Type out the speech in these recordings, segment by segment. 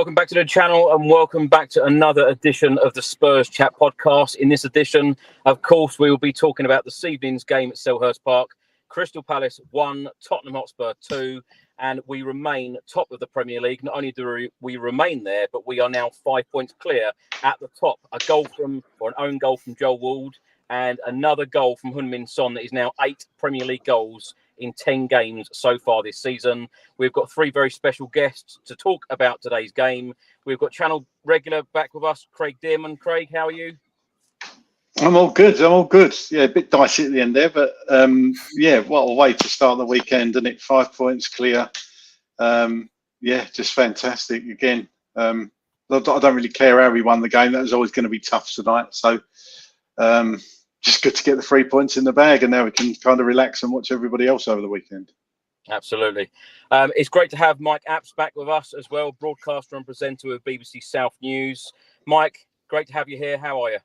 Welcome back to the channel and welcome back to another edition of the Spurs Chat podcast. In this edition, of course, we will be talking about this evening's game at Selhurst Park. Crystal Palace 1, Tottenham Hotspur 2, and we remain top of the Premier League. Not only do we remain there, but we are now 5 points clear at the top. An own goal from Joel Ward and another goal from Heung-min Son that is now 8 Premier League goals in 10 games so far this season. We've got 3 very special guests to talk about today's game. We've got channel regular back with us, Craig Dearman. Craig, how are you? I'm all good. Yeah, a bit dicey at the end there, but yeah, what a way to start the weekend, and it 5 points clear. Yeah, just fantastic. Again, I don't really care how we won the game. That was always going to be tough tonight. So just good to get the 3 points in the bag, and now we can kind of relax and watch everybody else over the weekend. Absolutely. It's great to have Mike Apps back with us as well, broadcaster and presenter of BBC South News. Mike, great to have you here. How are you?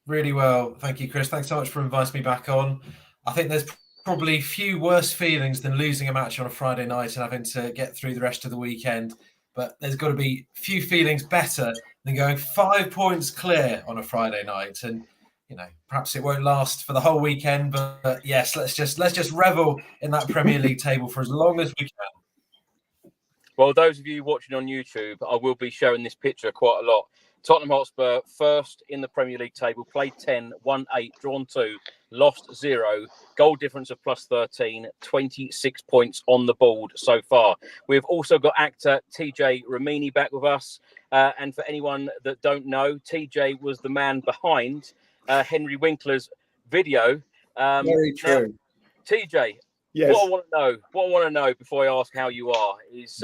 Really well. Thank you, Chris. Thanks so much for inviting me back on. I think there's probably few worse feelings than losing a match on a Friday night and having to get through the rest of the weekend. But there's got to be few feelings better than going 5 points clear on a Friday night. And you know, perhaps it won't last for the whole weekend, but yes, let's just revel in that Premier League table for as long as we can. Well, those of you watching on YouTube, I will be showing this picture quite a lot. Tottenham Hotspur first in the Premier League table, played 10, won 8, drawn 2, lost 0, goal difference of plus 13, 26 points on the board so far. We've also got actor TJ Ramini back with us. And for anyone that don't know, TJ was the man behind Henry Winkler's video. Very true. Now, TJ, yes. What I want to know before I ask how you are is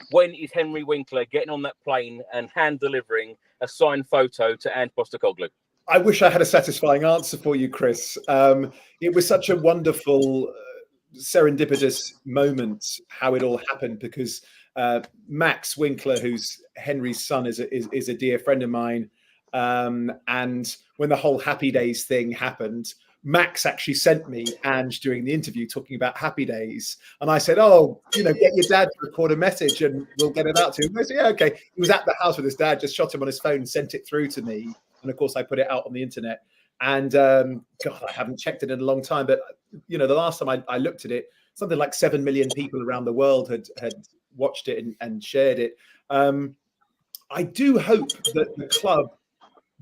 when is Henry Winkler getting on that plane and hand delivering a signed photo to Ange Postecoglou? I wish I had a satisfying answer for you, Chris. It was such a wonderful, serendipitous moment how it all happened, because Max Winkler, who's Henry's son, is a dear friend of mine. And when the whole Happy Days thing happened, Max actually sent me Ange during the interview talking about Happy Days. And I said, oh, you know, get your dad to record a message and we'll get it out to him. And I said, yeah, okay. He was at the house with his dad, just shot him on his phone, sent it through to me. And of course, I put it out on the internet. And God, I haven't checked it in a long time. But, you know, the last time I looked at it, something like 7 million people around the world had watched it and shared it. I do hope that the club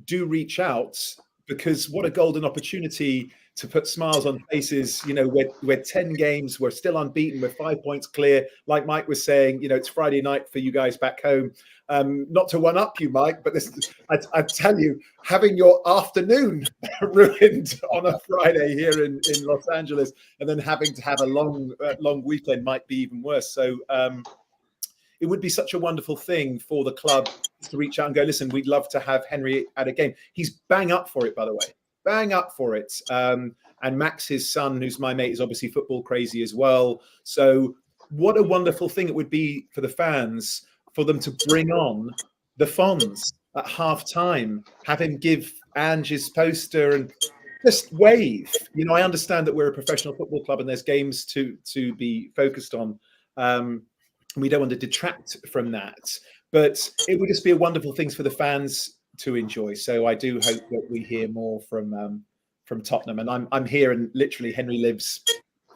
do reach out, because what a golden opportunity to put smiles on faces. You know, we're 10 games, we're still unbeaten, we're 5 points clear. Like Mike was saying, you know, it's Friday night for you guys back home. Not to one up you, Mike, but this, I tell you, having your afternoon ruined on a Friday here in Los Angeles, and then having to have a long weekend might be even worse. So it would be such a wonderful thing for the club to reach out and go, listen, we'd love to have Henry at a game. He's bang up for it, by the way, bang up for it. And Max, his son, who's my mate, is obviously football crazy as well. So what a wonderful thing it would be for the fans, for them to bring on the Fonz at half time, have him give Ange his poster and just wave. You know, I understand that we're a professional football club and there's games to be focused on. We don't want to detract from that, but it would just be a wonderful thing for the fans to enjoy. So I do hope that we hear more from Tottenham. And I'm here, and literally Henry lives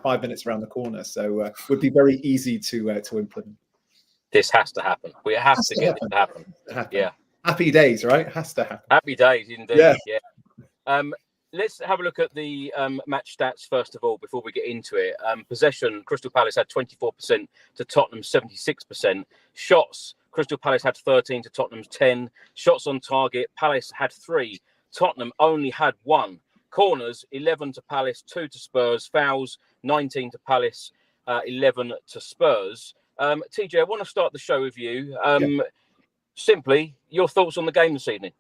5 minutes around the corner, so would be very easy to implement. This has to happen. We have to get this to happen. Yeah. Happy days, right? Has to happen. Happy days, indeed. Yeah. Let's have a look at the match stats first of all before we get into it. Possession, Crystal Palace had 24% to Tottenham's 76%. Shots, Crystal Palace had 13 to Tottenham's 10. Shots on target, Palace had 3. Tottenham only had 1. Corners, 11 to Palace, 2 to Spurs. Fouls, 19 to Palace, 11 to Spurs. TJ, I want to start the show with you. Simply, your thoughts on the game this evening?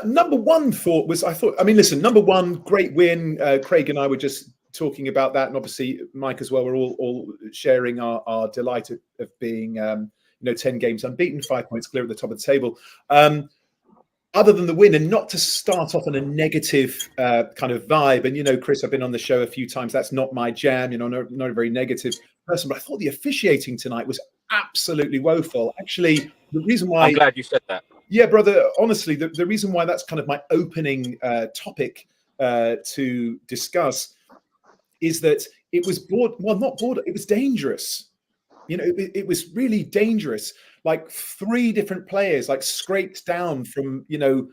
Number one thought was, listen, number one, great win. Craig and I were just talking about that, and obviously Mike as well. We're all sharing our delight of being, 10 games unbeaten, 5 points clear at the top of the table. Other than the win, and not to start off on a negative kind of vibe. And, you know, Chris, I've been on the show a few times. That's not my jam, not a very negative person. But I thought the officiating tonight was absolutely woeful. Actually, the reason why... I'm glad you said that. Yeah, brother, honestly, the reason why that's kind of my opening topic to discuss is that it was it was dangerous. You know, it was really dangerous. Like 3 different players, like scraped down from, you know,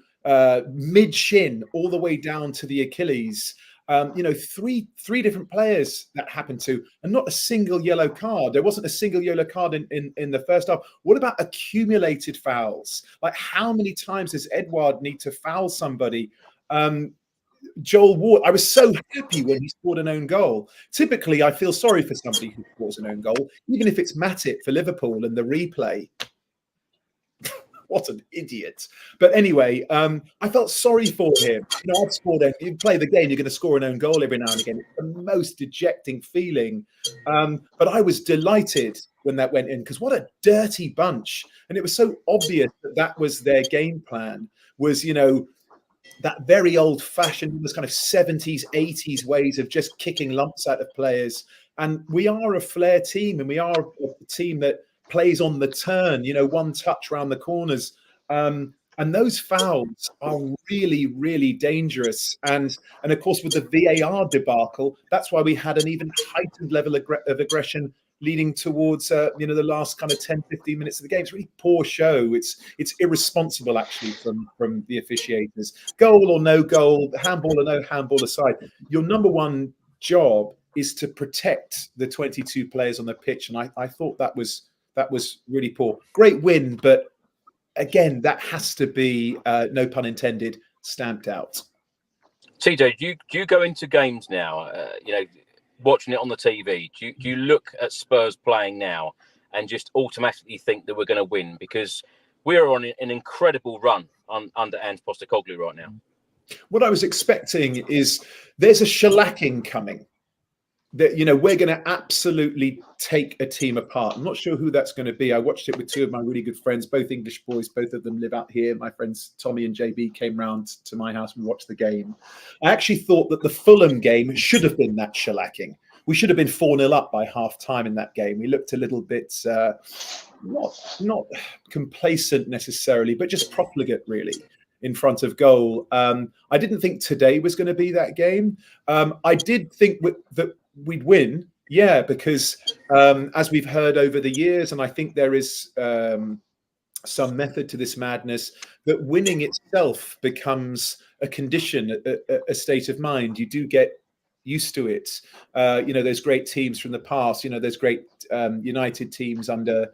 mid shin all the way down to the Achilles. You know, three different players that happened to, and not a single yellow card. There wasn't a single yellow card in the first half. What about accumulated fouls? Like, how many times does Edouard need to foul somebody? Joel Ward, I was so happy when he scored an own goal. Typically, I feel sorry for somebody who scores an own goal, even if it's Matip for Liverpool and the replay. What an idiot. But anyway, I felt sorry for him. You know, I've scored you play the game, you're going to score an own goal every now and again. It's the most dejecting feeling. But I was delighted when that went in, because what a dirty bunch. And it was so obvious that that was their game plan, was, you know, that very old-fashioned, this kind of 70s, 80s ways of just kicking lumps out of players. And we are a flair team, and we are a team that plays on the turn, you know, one touch around the corners. And those fouls are really, really dangerous. And of course, with the VAR debacle, that's why we had an even heightened level of aggression leading towards, you know, the last kind of 10, 15 minutes of the game. It's really poor show. It's irresponsible, actually, from the officiators. Goal or no goal, handball or no handball aside, your number one job is to protect the 22 players on the pitch. And I thought that was really poor. Great win, but again, that has to be, no pun intended, stamped out. TJ, do you go into games now, you know, watching it on the TV? Do you look at Spurs playing now and just automatically think that we're going to win? Because we're on an incredible run under Ange Postecoglou right now. What I was expecting is there's a shellacking coming. That, you know, we're going to absolutely take a team apart. I'm not sure who that's going to be. I watched it with 2 of my really good friends, both English boys. Both of them live out here. My friends Tommy and JB came round to my house and watched the game. I actually thought that the Fulham game should have been that shellacking. We should have been 4-0 up by half time in that game. We looked a little bit not complacent necessarily, but just profligate, really, in front of goal. I didn't think today was going to be that game. I did think that we'd win, yeah, because as we've heard over the years, and I think there is some method to this madness, that winning itself becomes a condition, a state of mind. You do get used to it. You know, those great teams from the past, you know, those great United teams under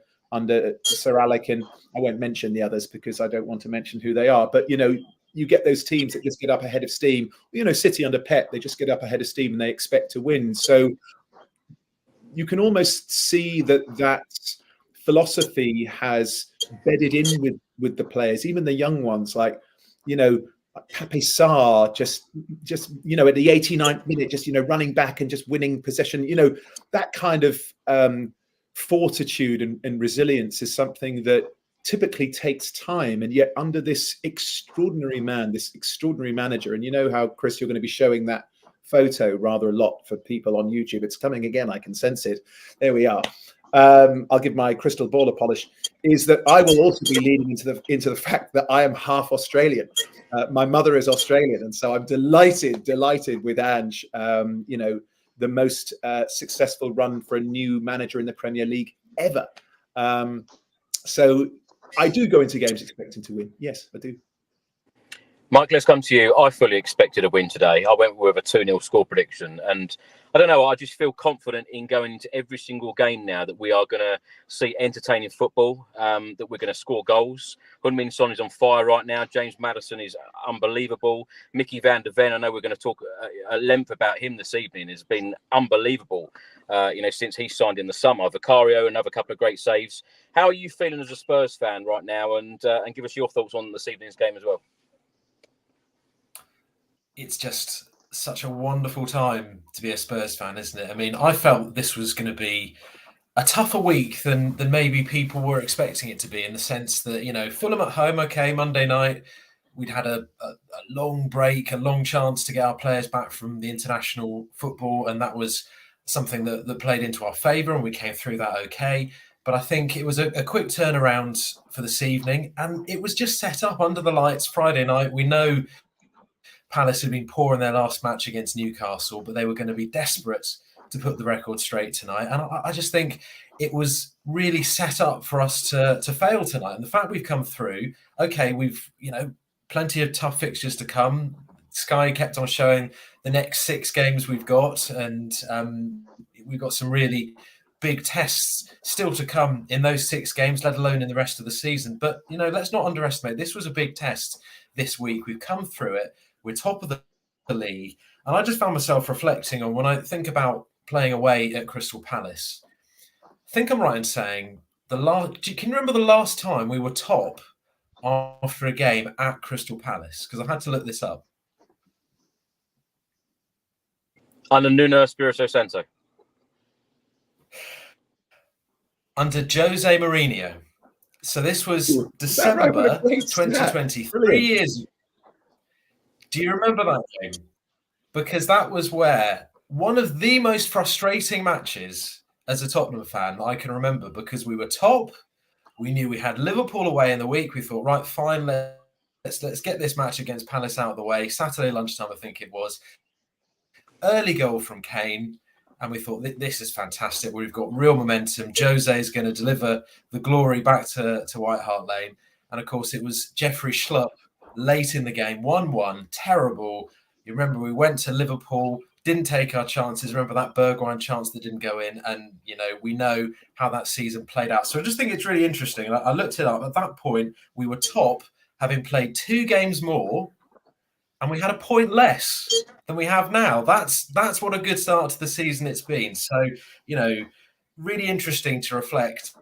Sir Alec, and I won't mention the others because I don't want to mention who they are, but, you know, you get those teams that just get up ahead of steam. You know, City under Pep, they just get up ahead of steam and they expect to win. So you can almost see that philosophy has bedded in with the players, even the young ones, like, you know, Pape Sarr, just you know, at the 89th minute, just, you know, running back and just winning possession. You know, that kind of fortitude and resilience is something that typically takes time, and yet under this extraordinary man, this extraordinary manager, and you know how, Chris, you're going to be showing that photo rather a lot for people on YouTube. It's coming again, I can sense it. There we are. I'll give my crystal ball a polish. Is that I will also be leading into the fact that I am half Australian. My mother is Australian, and so I'm delighted with Ange. You know, the most successful run for a new manager in the Premier League ever. So I do go into games expecting to win. Yes, I do. Mike, let's come to you. I fully expected a win today. I went with a 2-0 score prediction. And I don't know, I just feel confident in going into every single game now that we are going to see entertaining football, that we're going to score goals. Heung-min Son is on fire right now. James Maddison is unbelievable. Mickey van der Ven, I know we're going to talk at length about him this evening, has been unbelievable, you know, since he signed in the summer. Vicario, another couple of great saves. How are you feeling as a Spurs fan right now? And give us your thoughts on this evening's game as well. It's just such a wonderful time to be a Spurs fan, isn't it? I mean, I felt this was going to be a tougher week than maybe people were expecting it to be, in the sense that, you know, Fulham at home, okay, Monday night, we'd had a long break, a long chance to get our players back from the international football, and that was something that played into our favour, and we came through that okay. But I think it was a quick turnaround for this evening, and it was just set up under the lights Friday night. We know Palace had been poor in their last match against Newcastle, but they were going to be desperate to put the record straight tonight. And I just think it was really set up for us to fail tonight. And the fact we've come through, okay, we've, plenty of tough fixtures to come. Sky kept on showing the next 6 games we've got, and we've got some really big tests still to come in those 6 games, let alone in the rest of the season. But, let's not underestimate, this was a big test this week. We've come through it. We're top of the league. And I just found myself reflecting on when I think about playing away at Crystal Palace. I think I'm right in saying, can you remember the last time we were top after a game at Crystal Palace? Because I had to look this up. Under Nuno Espirito Santo. Under Jose Mourinho. So this was December 2020, 3 years ago. Do you remember that game? Because that was where one of the most frustrating matches as a Tottenham fan that I can remember, because we were top. We knew we had Liverpool away in the week. We thought, right, fine, let's get this match against Palace out of the way. Saturday lunchtime, I think it was. Early goal from Kane. And we thought, this is fantastic. We've got real momentum. Jose is going to deliver the glory back to White Hart Lane. And, of course, it was Jeffrey Schlupp late in the game, 1-1, terrible. You remember we went to Liverpool, didn't take our chances. Remember that Bergwijn chance that didn't go in? And, we know how that season played out. So I just think it's really interesting. And I looked it up. At that point, we were top, having played 2 games more, and we had a point less than we have now. That's what a good start to the season it's been. So, really interesting to reflect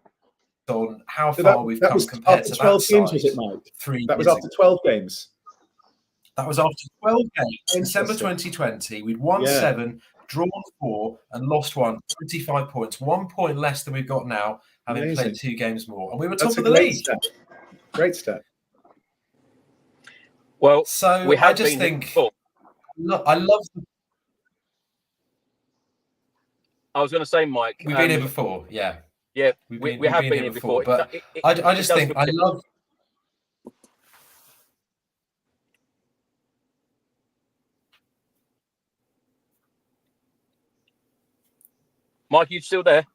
on how far we've come compared to that 12 games, side. was it, Mike? That was years after 12 games. That was after 12 games. December 2020. We'd won 7, drawn 4, and lost 1. 25 points. 1 point less than we've got now, having played 2 games more. And we were top of the league. Great step. Well, so I just think I love. I was going to say, Mike, we've been here before, yeah. We have been here before. But I just think I love. Mike, you still there?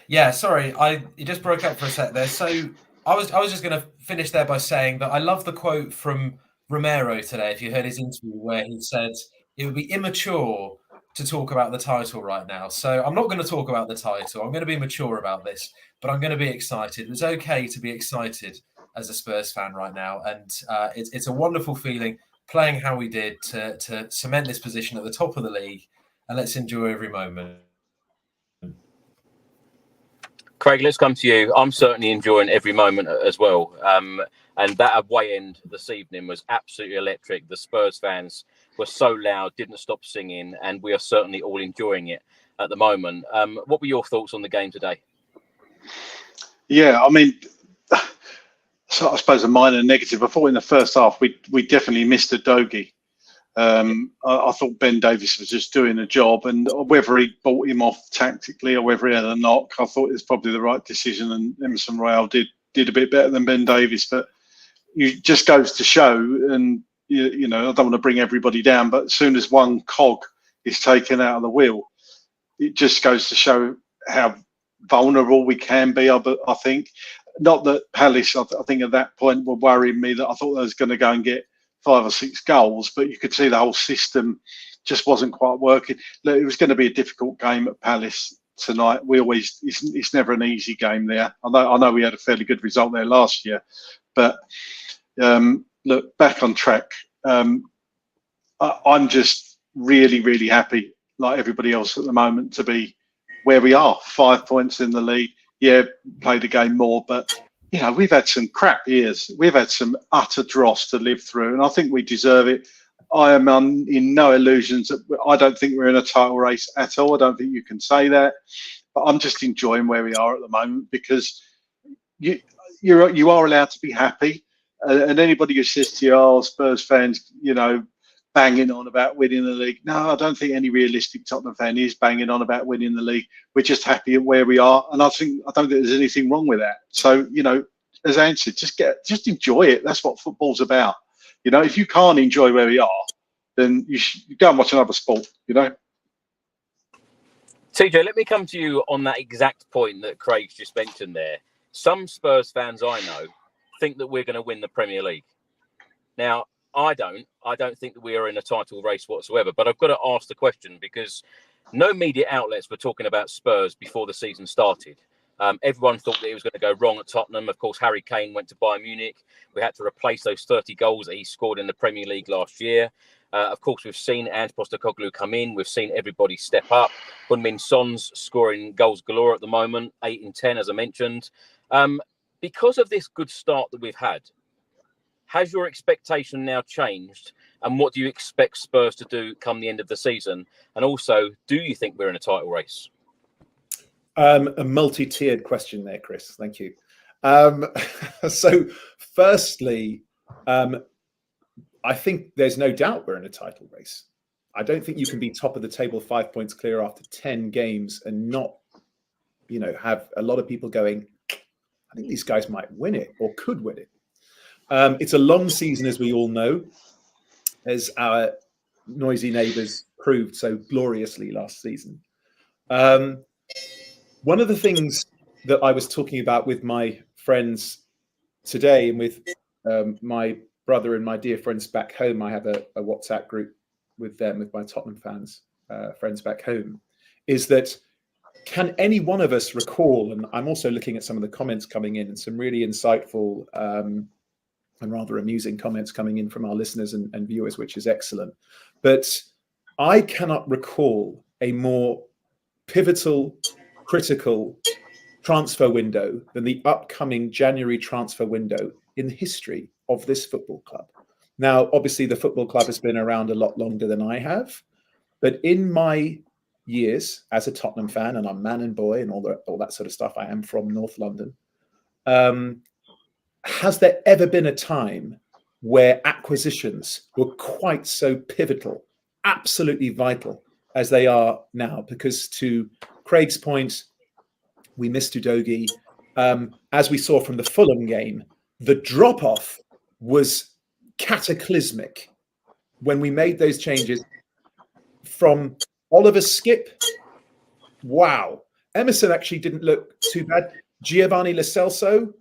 Yeah, sorry, it just broke up for a sec there. So I was just going to finish there by saying that I love the quote from Romero today. If you heard his interview, where he said it would be immature to talk about the title right now. So I'm not going to talk about the title. I'm going to be mature about this, but I'm going to be excited. It's okay to be excited as a Spurs fan right now, and it's a wonderful feeling playing how we did to cement this position at the top of the league, and let's enjoy every moment. Craig, let's come to you. I'm certainly enjoying every moment as well. And that away end this evening was absolutely electric. The Spurs fans were so loud, didn't stop singing, and we are certainly all enjoying it at the moment. What were your thoughts on the game today? Yeah, I mean, so I suppose a minor negative. I thought in the first half we definitely missed a Dogie. I thought Ben Davies was just doing a job, and whether he bought him off tactically or whether he had a knock, I thought it was probably the right decision. And Emerson Royale did a bit better than Ben Davies, but it just goes to show. And I don't want to bring everybody down, but as soon as one cog is taken out of the wheel, it just goes to show how vulnerable we can be. I think not that Palace, I think at that point were worrying me that I thought they was going to go and get 5 or 6 goals, but you could see the whole system just wasn't quite working. Look, it was going to be a difficult game at Palace tonight. It's never an easy game there. I know we had a fairly good result there last year, but look, back on track. I'm just really, really happy, like everybody else at the moment, to be where we are. 5 points in the league. Yeah, played a game more, but we've had some crap years. We've had some utter dross to live through, and I think we deserve it. I am in no illusions that I don't think we're in a title race at all. I don't think you can say that, but I'm just enjoying where we are at the moment, because you are allowed to be happy. And anybody who says to you, "Oh, Spurs fans, banging on about winning the league. No, I don't think any realistic Tottenham fan is banging on about winning the league. We're just happy at where we are, and I don't think there's anything wrong with that. So, you know, as I answered, just enjoy it. That's what football's about. You know, if you can't enjoy where we are, then you go and watch another sport. You know. TJ, let me come to you on that exact point that Craig's just mentioned there. Some Spurs fans I know think that we're going to win the Premier League. Now, I don't think that we are in a title race whatsoever, but I've got to ask the question because no media outlets were talking about Spurs before the season started. Everyone thought that it was going to go wrong at Tottenham. Of course, Harry Kane went to Bayern Munich. We had to replace those 30 goals that he scored in the Premier League last year. Of course, we've seen Ange Postecoglou come in. We've seen everybody step up. Heung-min Son's scoring goals galore at the moment, 8 in 10, as I mentioned. Because of this good start that we've had, has your expectation now changed? And what do you expect Spurs to do come the end of the season? And also, do you think we're in a title race? A multi-tiered question there, Chris. Thank you. So, firstly, I think there's no doubt we're in a title race. I don't think you can be top of the table 5 points clear after 10 games and not, you know, have a lot of people going, I think these guys might win it or could win it. It's a long season, as we all know, as our noisy neighbours proved so gloriously last season. One of the things that I was talking about with my friends today and with my brother and my dear friends back home, I have a WhatsApp group with them, with my Tottenham fans, friends back home, is that can any one of us recall, and I'm also looking at some of the comments coming in and some really insightful and rather amusing comments coming in from our listeners and viewers, which is excellent. But I cannot recall a more pivotal, critical transfer window than the upcoming January transfer window in the history of this football club. Now, obviously, the football club has been around a lot longer than I have, but in my years as a Tottenham fan, and I'm man and boy and all that sort of stuff, I am from North London. Has there ever been a time where acquisitions were quite so pivotal, absolutely vital as they are now? Because to Craig's point, we missed Udogie. As we saw from the Fulham game, the drop-off was cataclysmic when we made those changes from Oliver Skip. Wow. Emerson actually didn't look too bad. Giovanni Lo Celso,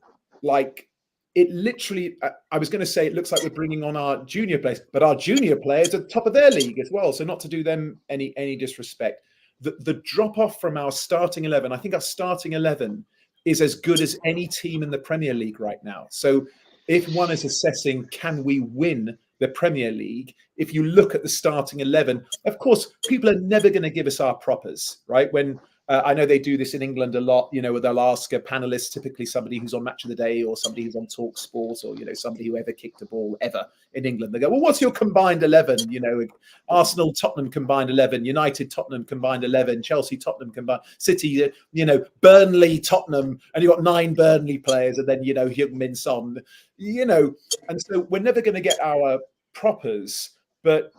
like, it literally, I was going to say it looks like we're bringing on our junior players, but our junior players are top of their league as well. So not to do them any disrespect. The drop-off from our starting 11, I think our starting 11 is as good as any team in the Premier League right now. So if one is assessing, can we win the Premier League? If you look at the starting 11, of course, people are never going to give us our propers, right? When I know they do this in England a lot, you know, where they'll ask a panelist, typically somebody who's on Match of the Day or somebody who's on Talk Sport or, you know, somebody who ever kicked a ball ever in England. They go, well, what's your combined 11? You know, Arsenal, Tottenham combined 11, United, Tottenham combined 11, Chelsea, Tottenham combined, City, you know, Burnley, Tottenham, and you've got 9 Burnley players and then, you know, Heung-min Son, you know, and so we're never going to get our propers, but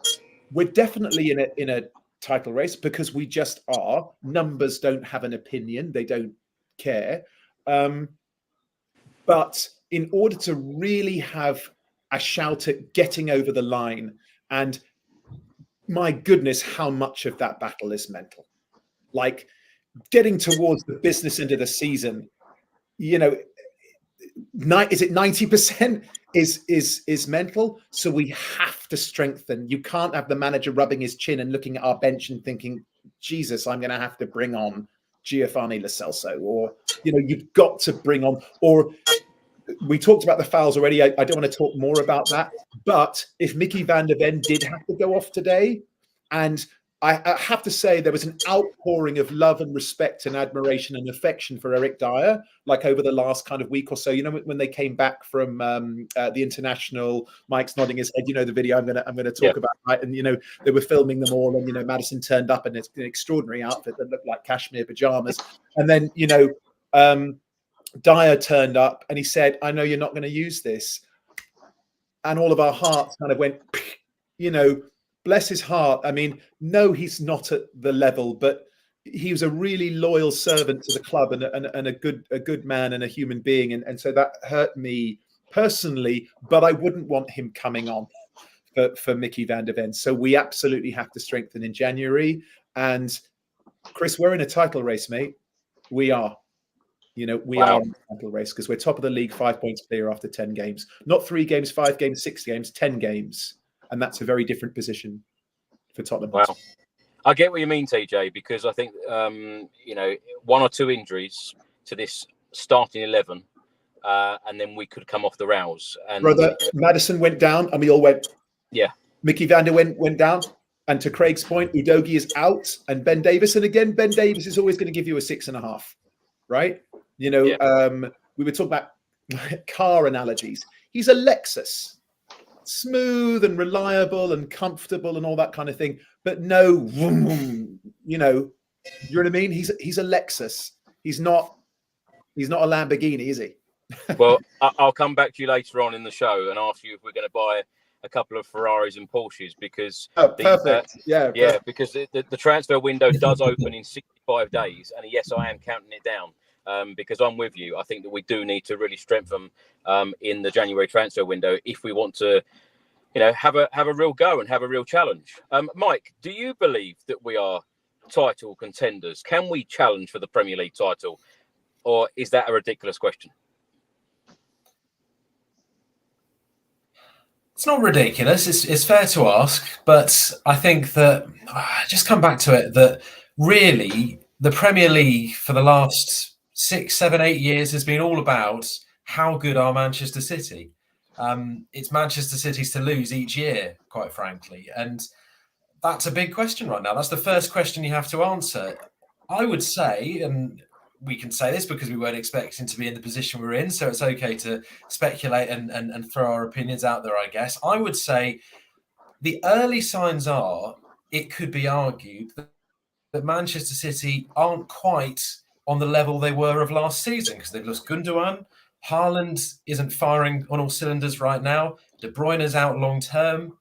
we're definitely in a title race because we just are. Numbers don't have an opinion, they don't care, but in order to really have a shout at getting over the line, and my goodness, how much of that battle is mental, like getting towards the business end of the season, you know, is it 90% is mental? So we have to strengthen. You can't have the manager rubbing his chin and looking at our bench and thinking, Jesus, I'm going to have to bring on Giovanni Lo Celso, or, you know, you've got to bring on, or we talked about the fouls already. I don't want to talk more about that, but if Mickey van der Ven did have to go off today, and I have to say there was an outpouring of love and respect and admiration and affection for Eric Dyer, like over the last kind of week or so. You know, when they came back from the international, Mike's nodding his head. You know the video I'm going to talk about, right? And you know they were filming them all, and you know Maddison turned up in an extraordinary outfit that looked like cashmere pajamas, and then you know Dyer turned up and he said, "I know you're not going to use this," and all of our hearts kind of went, you know. bless his heart. I mean, no, he's not at the level, but he was a really loyal servant to the club and a good man and a human being. And so that hurt me personally, but I wouldn't want him coming on for Mickey van der Ven. So we absolutely have to strengthen in January. And Chris, we're in a title race, mate. We are. We are in a title race because we're top of the league, 5 points clear after 10 games. Not 3 games, 5 games, 6 games, 10 games. And that's a very different position for Tottenham. Wow. I get what you mean, TJ, because I think, 1 or 2 injuries to this starting 11, and then we could come off the rails. And Brother, Maddison went down and we all went. Yeah. Mickey van der Ven went down. And to Craig's point, Udogie is out. And Ben Davis, and again, Ben Davis is always going to give you a 6.5, right? We were talking about car analogies. He's a Lexus, smooth and reliable and comfortable and all that kind of thing. But no, you know what I mean? He's a Lexus. He's not a Lamborghini, is he? Well, I'll come back to you later on in the show and ask you if we're going to buy a couple of Ferraris and Porsches because perfect. Because the transfer window does open in 65 days, and yes, I am counting it down. Because I'm with you. I think that we do need to really strengthen in the January transfer window if we want to, have a real go and have a real challenge. Mike, do you believe that we are title contenders? Can we challenge for the Premier League title, or is that a ridiculous question? It's not ridiculous. It's fair to ask, but I think that just come back to it that really the Premier League for the last 6, 7, 8 years has been all about how good are Manchester City. It's Manchester City's to lose each year, quite frankly. And that's a big question right now. That's the first question you have to answer. I would say, and we can say this because we weren't expecting to be in the position we're in, so it's okay to speculate and throw our opinions out there, I guess. I would say the early signs are, it could be argued that Manchester City aren't quite on the level they were of last season because they've lost Gundogan. Haaland isn't firing on all cylinders right now. De Bruyne is out long term.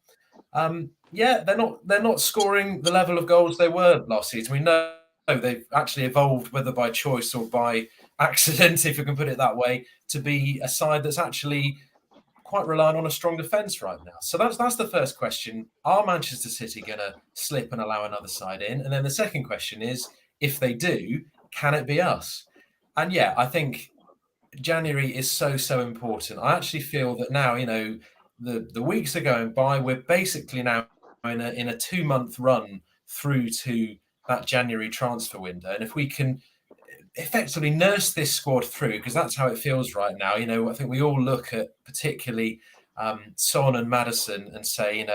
They're not scoring the level of goals they were last season. We know they've actually evolved, whether by choice or by accident, if you can put it that way, to be a side that's actually quite relying on a strong defence right now. So that's the first question. Are Manchester City going to slip and allow another side in? And then the second question is, if they do, can it be us? And yeah, I think January is so important. I actually feel that now, the weeks are going by. We're basically now in a 2-month run through to that January transfer window. And if we can effectively nurse this squad through, because that's how it feels right now. I think we all look at particularly Son and Maddison and say,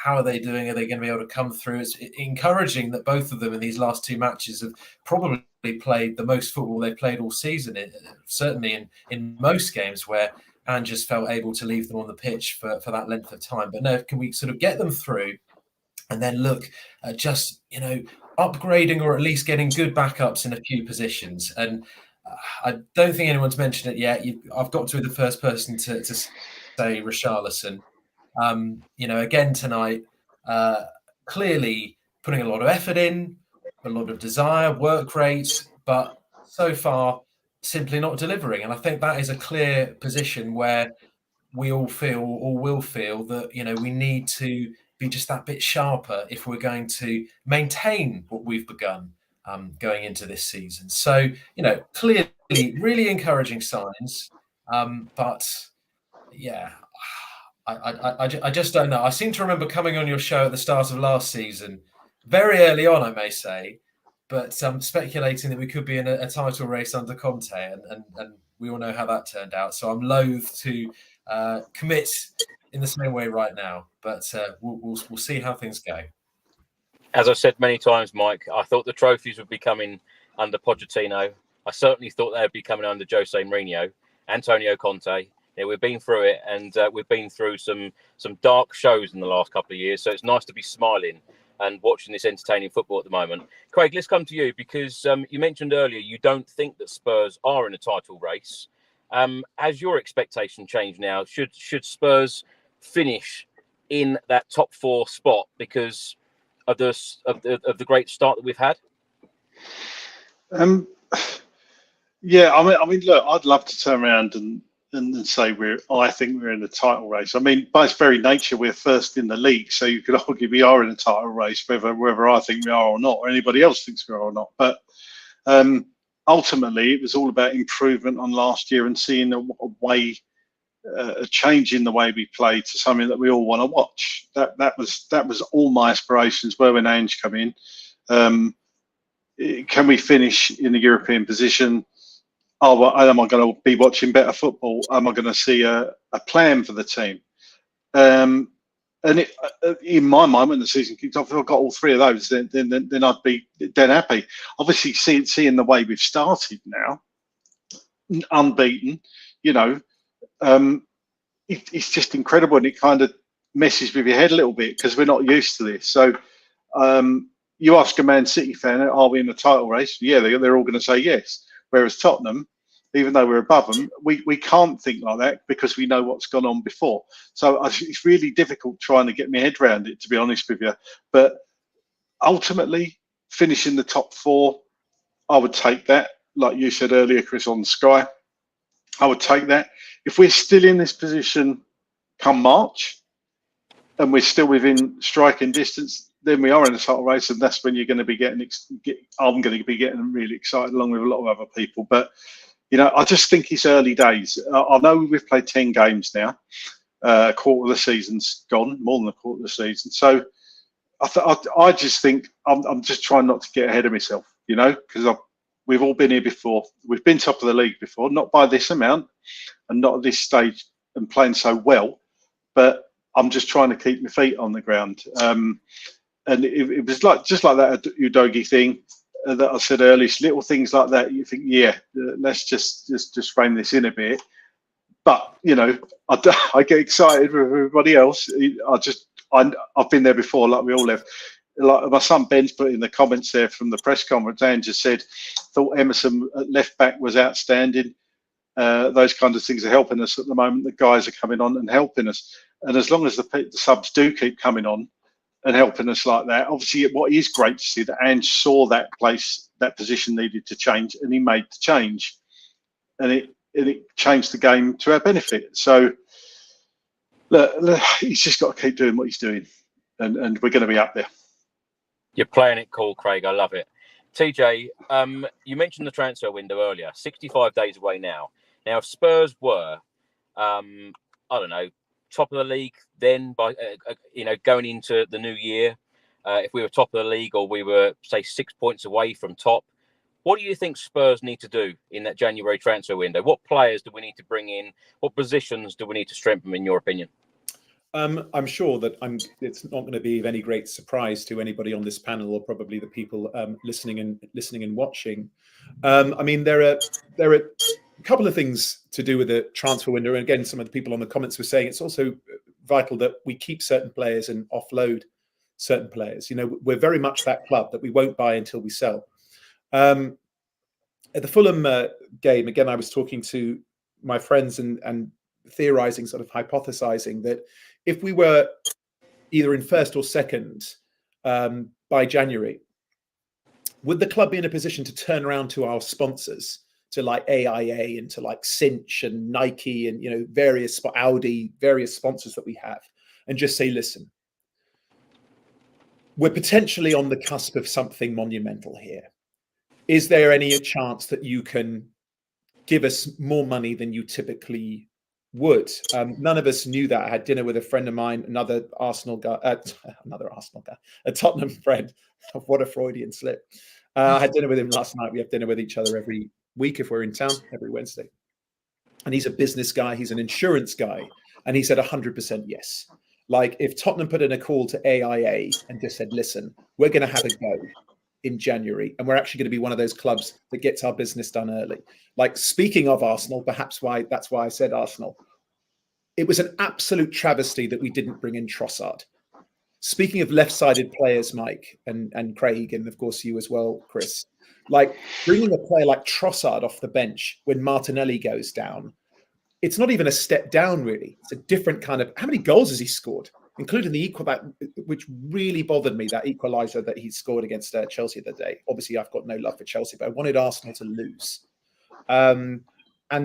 how are they doing? Are they going to be able to come through? It's encouraging that both of them in these last 2 matches have probably played the most football they've played all season, certainly in most games where Ange just felt able to leave them on the pitch for that length of time. But no, can we sort of get them through and then look at just, upgrading or at least getting good backups in a few positions? And I don't think anyone's mentioned it yet. I've got to be the first person to say Richarlison. Again tonight, clearly putting a lot of effort in, a lot of desire, work rate, but so far simply not delivering. And I think that is a clear position where we all feel or will feel that, we need to be just that bit sharper if we're going to maintain what we've begun going into this season. So, clearly really encouraging signs. But yeah, I just don't know. I seem to remember coming on your show at the start of last season, very early on, I may say, but speculating that we could be in a title race under Conte, and we all know how that turned out. So I'm loath to commit in the same way right now, but we'll see how things go. As I've said many times, Mike, I thought the trophies would be coming under Pochettino. I certainly thought they'd be coming under Jose Mourinho, Antonio Conte. Yeah, we've been through it, and we've been through some dark shows in the last couple of years. So it's nice to be smiling and watching this entertaining football at the moment. Craig, let's come to you because you mentioned earlier you don't think that Spurs are in a title race. Has your expectation changed now? Should Spurs finish in that top 4 spot because of the great start that we've had? Yeah, I mean, look, I'd love to turn around and say I think we're in the title race. I mean, by its very nature, we're first in the league, so you could argue we are in a title race, whether I think we are or not, or anybody else thinks we are or not. But ultimately, it was all about improvement on last year and seeing a change in the way we play to something that we all want to watch. That was all my aspirations were when Ange come in. Can we finish in the European position? Oh, well, am I going to be watching better football? Am I going to see a plan for the team? And in my mind, when the season kicked off, if I got all 3 of those, then I'd be dead happy. Obviously, seeing the way we've started now, unbeaten, it's just incredible, and it kind of messes with your head a little bit because we're not used to this. So you ask a Man City fan, are we in the title race? Yeah, they're all going to say yes. Whereas Tottenham, even though we're above them, we can't think like that because we know what's gone on before. So it's really difficult trying to get my head around it, to be honest with you. But ultimately, finishing the top 4, I would take that. Like you said earlier, Chris, on Sky, I would take that. If we're still in this position come March and we're still within striking distance, then we are in the title race, and that's when you're going to be I'm going to be getting really excited along with a lot of other people. But, I just think it's early days. I know we've played 10 games now. A quarter of the season's gone, more than a quarter of the season. So I just think I'm just trying not to get ahead of myself, because we've all been here before. We've been top of the league before, not by this amount and not at this stage and playing so well, but I'm just trying to keep my feet on the ground. And it was just like that Udogie thing that I said earlier. Little things like that, you think, yeah, let's just frame this in a bit. But I get excited with everybody else. I've been there before, like we all have. Like my son Ben's put in the comments there from the press conference, and just said, thought Emerson at left back was outstanding. Those kind of things are helping us at the moment. The guys are coming on and helping us, and as long as the subs do keep coming on and helping us like that. Obviously, what is great to see that Ange saw that position needed to change, and he made the change, and it changed the game to our benefit. So, look, he's just got to keep doing what he's doing, and we're going to be up there. You're playing it cool, Craig. I love it. TJ, you mentioned the transfer window earlier. 65 days away now. Now, if Spurs were, I don't know, top of the league then by going into the new year, if we were top of the league or we were say 6 points away from top, what do you think Spurs need to do in that January transfer window? What players do we need to bring in? What positions do we need to strengthen, in your opinion? I'm sure that it's not going to be of any great surprise to anybody on this panel, or probably the people listening and watching. I mean, there are a couple of things to do with the transfer window, and again, some of the people on the comments were saying it's also vital that we keep certain players and offload certain players. We're very much that club that we won't buy until we sell. At the Fulham game, again, I was talking to my friends and theorizing, sort of hypothesizing that if we were either in first or second by January, would the club be in a position to turn around to our sponsors, to like AIA and to like Cinch and Nike and various Audi, various sponsors that we have, and just say, listen, we're potentially on the cusp of something monumental here. Is there any chance that you can give us more money than you typically would? None of us knew that. I had dinner with a friend of mine, another Arsenal guy, a Tottenham friend. What a Freudian slip. I had dinner with him last night. We have dinner with each other every week if we're in town, every Wednesday. And he's a business guy. He's an insurance guy. And he said 100% yes. Like if Tottenham put in a call to AIA and just said, listen, we're going to have a go in January, and we're actually going to be one of those clubs that gets our business done early. Like, speaking of Arsenal, that's why I said Arsenal. It was an absolute travesty that we didn't bring in Trossard. Speaking of left-sided players, Mike and Craig, and of course you as well, Chris, like bringing a player like Trossard off the bench when Martinelli goes down, it's not even a step down, really. It's a different kind of... How many goals has he scored? including the which really bothered me, that equaliser that he scored against Chelsea the other day. Obviously, I've got no love for Chelsea, but I wanted Arsenal to lose. And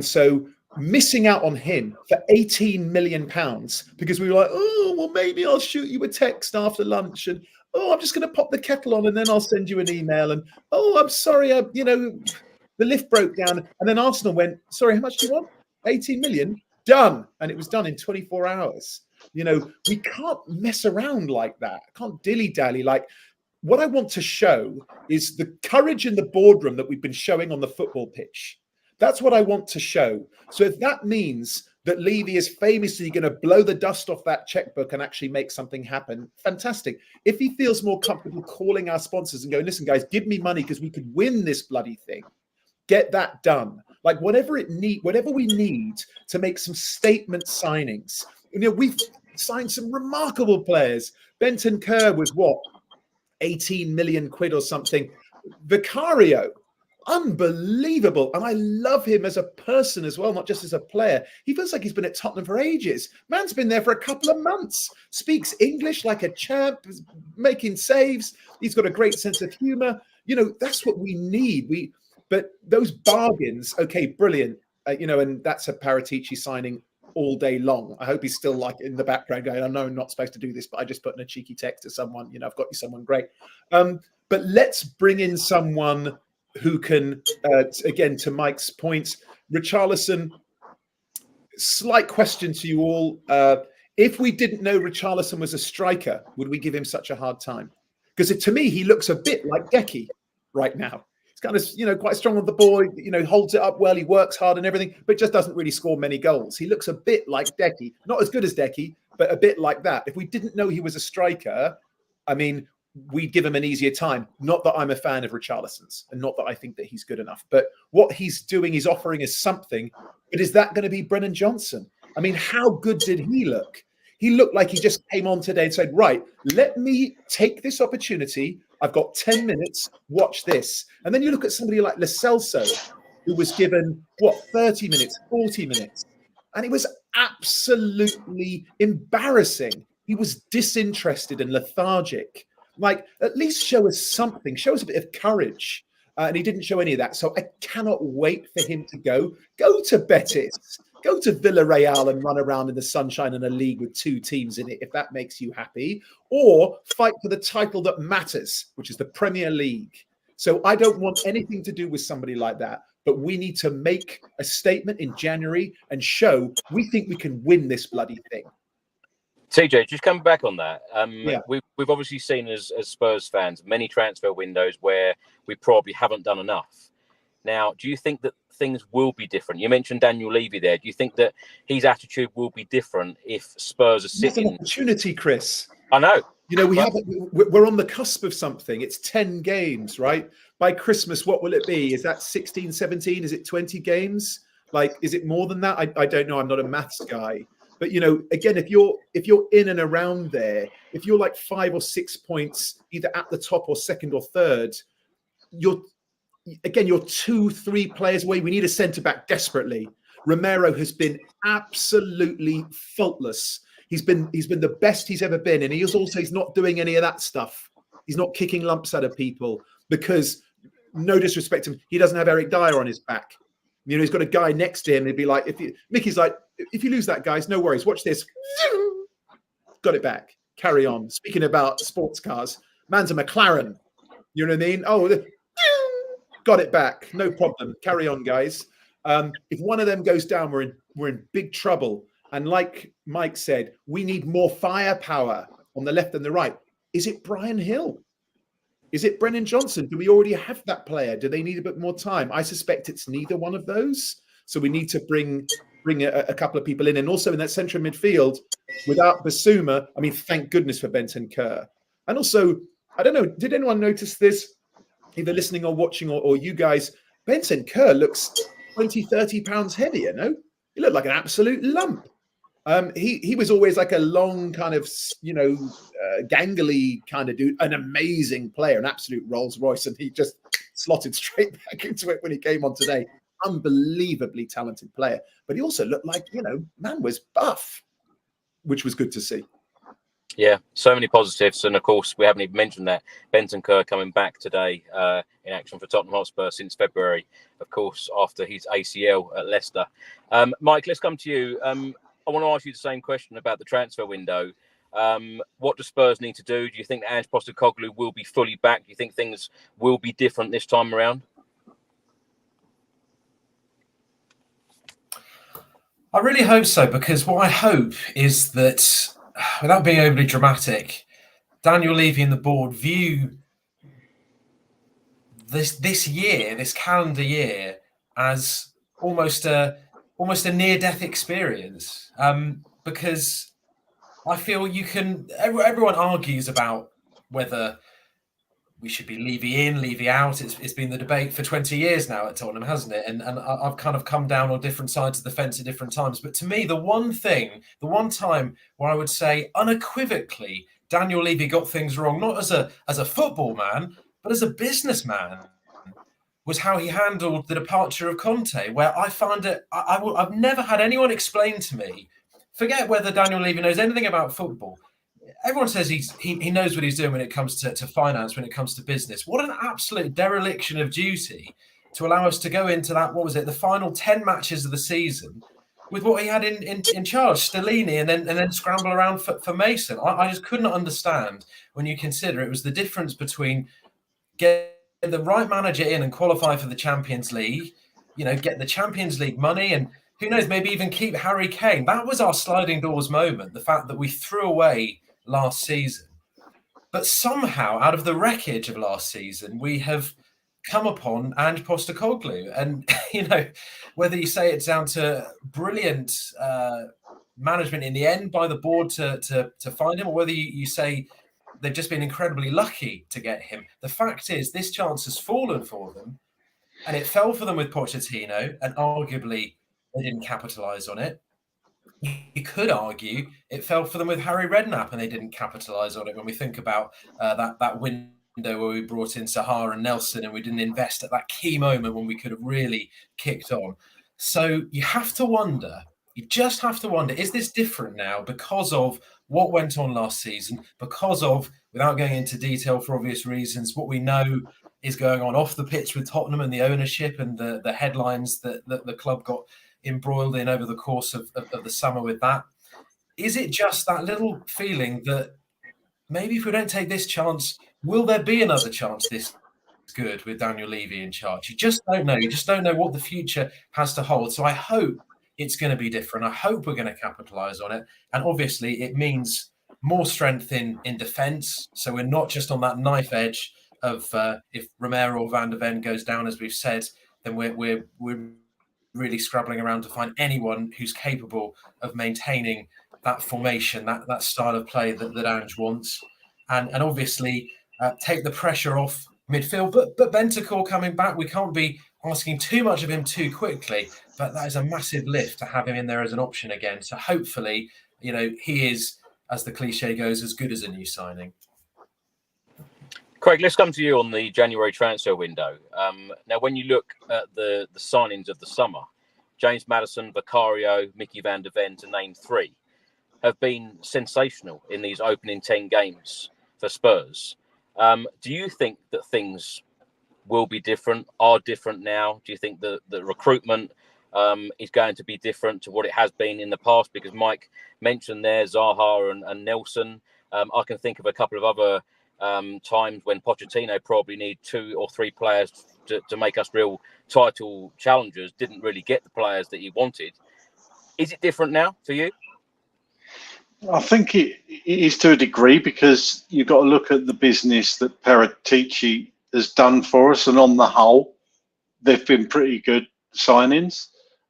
so missing out on him for £18 million because we were like, oh, well, maybe I'll shoot you a text after lunch, and oh, I'm just going to pop the kettle on and then I'll send you an email, and oh, I'm sorry, the lift broke down, and then Arsenal went, sorry, how much do you want? 18 million? Done. And it was done in 24 hours. We can't mess around like that. Can't dilly-dally. Like, what I want to show is the courage in the boardroom that we've been showing on the football pitch. That's what I want to show. So if that means that Levy is famously going to blow the dust off that checkbook and actually make something happen, fantastic. If he feels more comfortable calling our sponsors and going, listen, guys, give me money because we could win this bloody thing, get that done. Like, whatever we need to make some statement signings. We've signed some remarkable players. Benton Kerr was what, 18 million quid or something. Vicario, unbelievable. And I love him as a person as well, not just as a player. He feels like he's been at Tottenham for ages. Man's been there for a couple of months, speaks English like a champ, making saves. He's got a great sense of humor. That's what we need. But those bargains, okay, brilliant. And that's a Paratici signing all day long. I hope he's still like in the background going, I know I'm not supposed to do this, but I just put in a cheeky text to someone, I've got you someone great. But let's bring in someone who can, again, to Mike's points, Richarlison, slight question to you all. If we didn't know Richarlison was a striker, would we give him such a hard time? Because to me, he looks a bit like Decky right now. He's kind of, quite strong on the ball, holds it up well, he works hard and everything, but just doesn't really score many goals. He looks a bit like Decky, not as good as Decky, but a bit like that. If we didn't know he was a striker, we'd give him an easier time. Not that I'm a fan of Richarlison's, and not that I think that he's good enough, but what he's doing, he's offering us something. But is that going to be Brennan Johnson? How good did he look? He looked like he just came on today and said, right, let me take this opportunity. I've got 10 minutes, watch this. And then you look at somebody like Lo Celso, who was given, 30 minutes, 40 minutes. And it was absolutely embarrassing. He was disinterested and lethargic. Like, at least show us something. Show us a bit of courage. And he didn't show any of that. So I cannot wait for him to go to Betis. Go to Villarreal and run around in the sunshine in a league with 2 teams in it, if that makes you happy, or fight for the title that matters, which is the Premier League. So I don't want anything to do with somebody like that, but we need to make a statement in January and show we think we can win this bloody thing. TJ, just coming back on that, Yeah. we've obviously seen as Spurs fans many transfer windows where we probably haven't done enough. Now, do you think that things will be different? You mentioned Daniel Levy there. Do you think that his attitude will be different if Spurs are sitting? It's an opportunity, Chris. I know. We're on the cusp of something. It's 10 games, right? By Christmas, what will it be? Is that 16, 17? Is it 20 games? Like, is it more than that? I don't know. I'm not a maths guy. But, again, if you're in and around there, if you're like 5 or 6 points, either at the top or second or third, you're 2-3 players away. We need a centre-back desperately. Romero has been absolutely faultless. He's been the best he's ever been. And he's not doing any of that stuff. He's not kicking lumps out of people because, no disrespect to him, he doesn't have Eric Dyer on his back. He's got a guy next to him. He'd be like, Mickey's like, if you lose that, guys, no worries. Watch this. Got it back. Carry on. Speaking about sports cars, man's a McLaren. You know what I mean? Oh, got it back. No problem. Carry on, guys. If one of them goes down, we're in big trouble. And like Mike said, we need more firepower on the left and the right. Is it Brian Hill? Is it Brennan Johnson? Do we already have that player? Do they need a bit more time? I suspect it's neither one of those. So we need to bring a couple of people in. And also in that central midfield, without Basuma, thank goodness for Benton Kerr. And also, I don't know, did anyone notice this? Either listening or watching or you guys, Benton Kerr looks 20, 30 pounds heavier, no? He looked like an absolute lump. He was always like a long kind of, gangly kind of dude, an amazing player, an absolute Rolls Royce, and he just slotted straight back into it when he came on today. Unbelievably talented player. But he also looked like, man was buff, which was good to see. Yeah, so many positives, and of course we haven't even mentioned that Bentancur coming back today in action for Tottenham Hotspur since February, of course, after his ACL at Leicester. Mike, let's come to you. I want to ask you the same question about the transfer window. What do Spurs need to do? Do you think that Ange Postecoglou will be fully back? Do you think things will be different this time around? I really hope so, because what I hope is that, without being overly dramatic, Daniel Levy and the board view this year, this calendar year, as almost a near-death experience. Because I feel everyone argues about whether we should be Levy in, Levy out. It's been the debate for 20 years now at Tottenham, hasn't it? And I've kind of come down on different sides of the fence at different times. But to me, the one time where I would say unequivocally Daniel Levy got things wrong, not as a football man, but as a businessman, was how he handled the departure of Conte, where I found it, I've never had anyone explain to me, forget whether Daniel Levy knows anything about football. Everyone says he knows what he's doing when it comes to finance, when it comes to business. What an absolute dereliction of duty to allow us to go into that, the final 10 matches of the season with what he had in charge, Stellini, and then scramble around for Mason. I just couldn't understand, when you consider it was the difference between getting the right manager in and qualify for the Champions League, get the Champions League money, and who knows, maybe even keep Harry Kane. That was our sliding doors moment, the fact that we threw away last season. But somehow, out of the wreckage of last season, we have come upon Ange Postecoglou. And, whether you say it's down to brilliant management in the end by the board to find him, or whether you say they've just been incredibly lucky to get him, the fact is this chance has fallen for them, and it fell for them with Pochettino, and arguably they didn't capitalise on it. You could argue it fell for them with Harry Redknapp, and they didn't capitalise on it. When we think about that window where we brought in Sahar and Nelson, and we didn't invest at that key moment when we could have really kicked on. So you just have to wonder, is this different now because of what went on last season, because of, without going into detail for obvious reasons, what we know is going on off the pitch with Tottenham and the ownership and the headlines that the club got embroiled in over the course of the summer with that? Is it just that little feeling that maybe if we don't take this chance, will there be another chance this good with Daniel Levy in charge? You just don't know. You just don't know what the future has to hold. So I hope it's going to be different. I hope we're going to capitalise on it. And obviously it means more strength in defence. So we're not just on that knife edge of if Romero or Van de Ven goes down, as we've said, then we're really scrabbling around to find anyone who's capable of maintaining that formation, that style of play that Ange wants, and obviously take the pressure off midfield. But Bentancur coming back, we can't be asking too much of him too quickly, but that is a massive lift to have him in there as an option again. So hopefully, he is, as the cliche goes, as good as a new signing. Craig, let's come to you on the January transfer window. Now, when you look at the signings of the summer, James Maddison, Vicario, Mickey Van de Ven, to name three, have been sensational in these opening 10 games for Spurs. Do you think that things will be different, are different now? Do you think that the recruitment is going to be different to what it has been in the past? Because Mike mentioned there Zaha and Nelson. I can think of a couple of other times when Pochettino probably need 2 or 3 players to make us real title challengers, didn't really get the players that he wanted. Is it different now for you? I think it is to a degree, because you've got to look at the business that Paratici has done for us, and on the whole, they've been pretty good signings.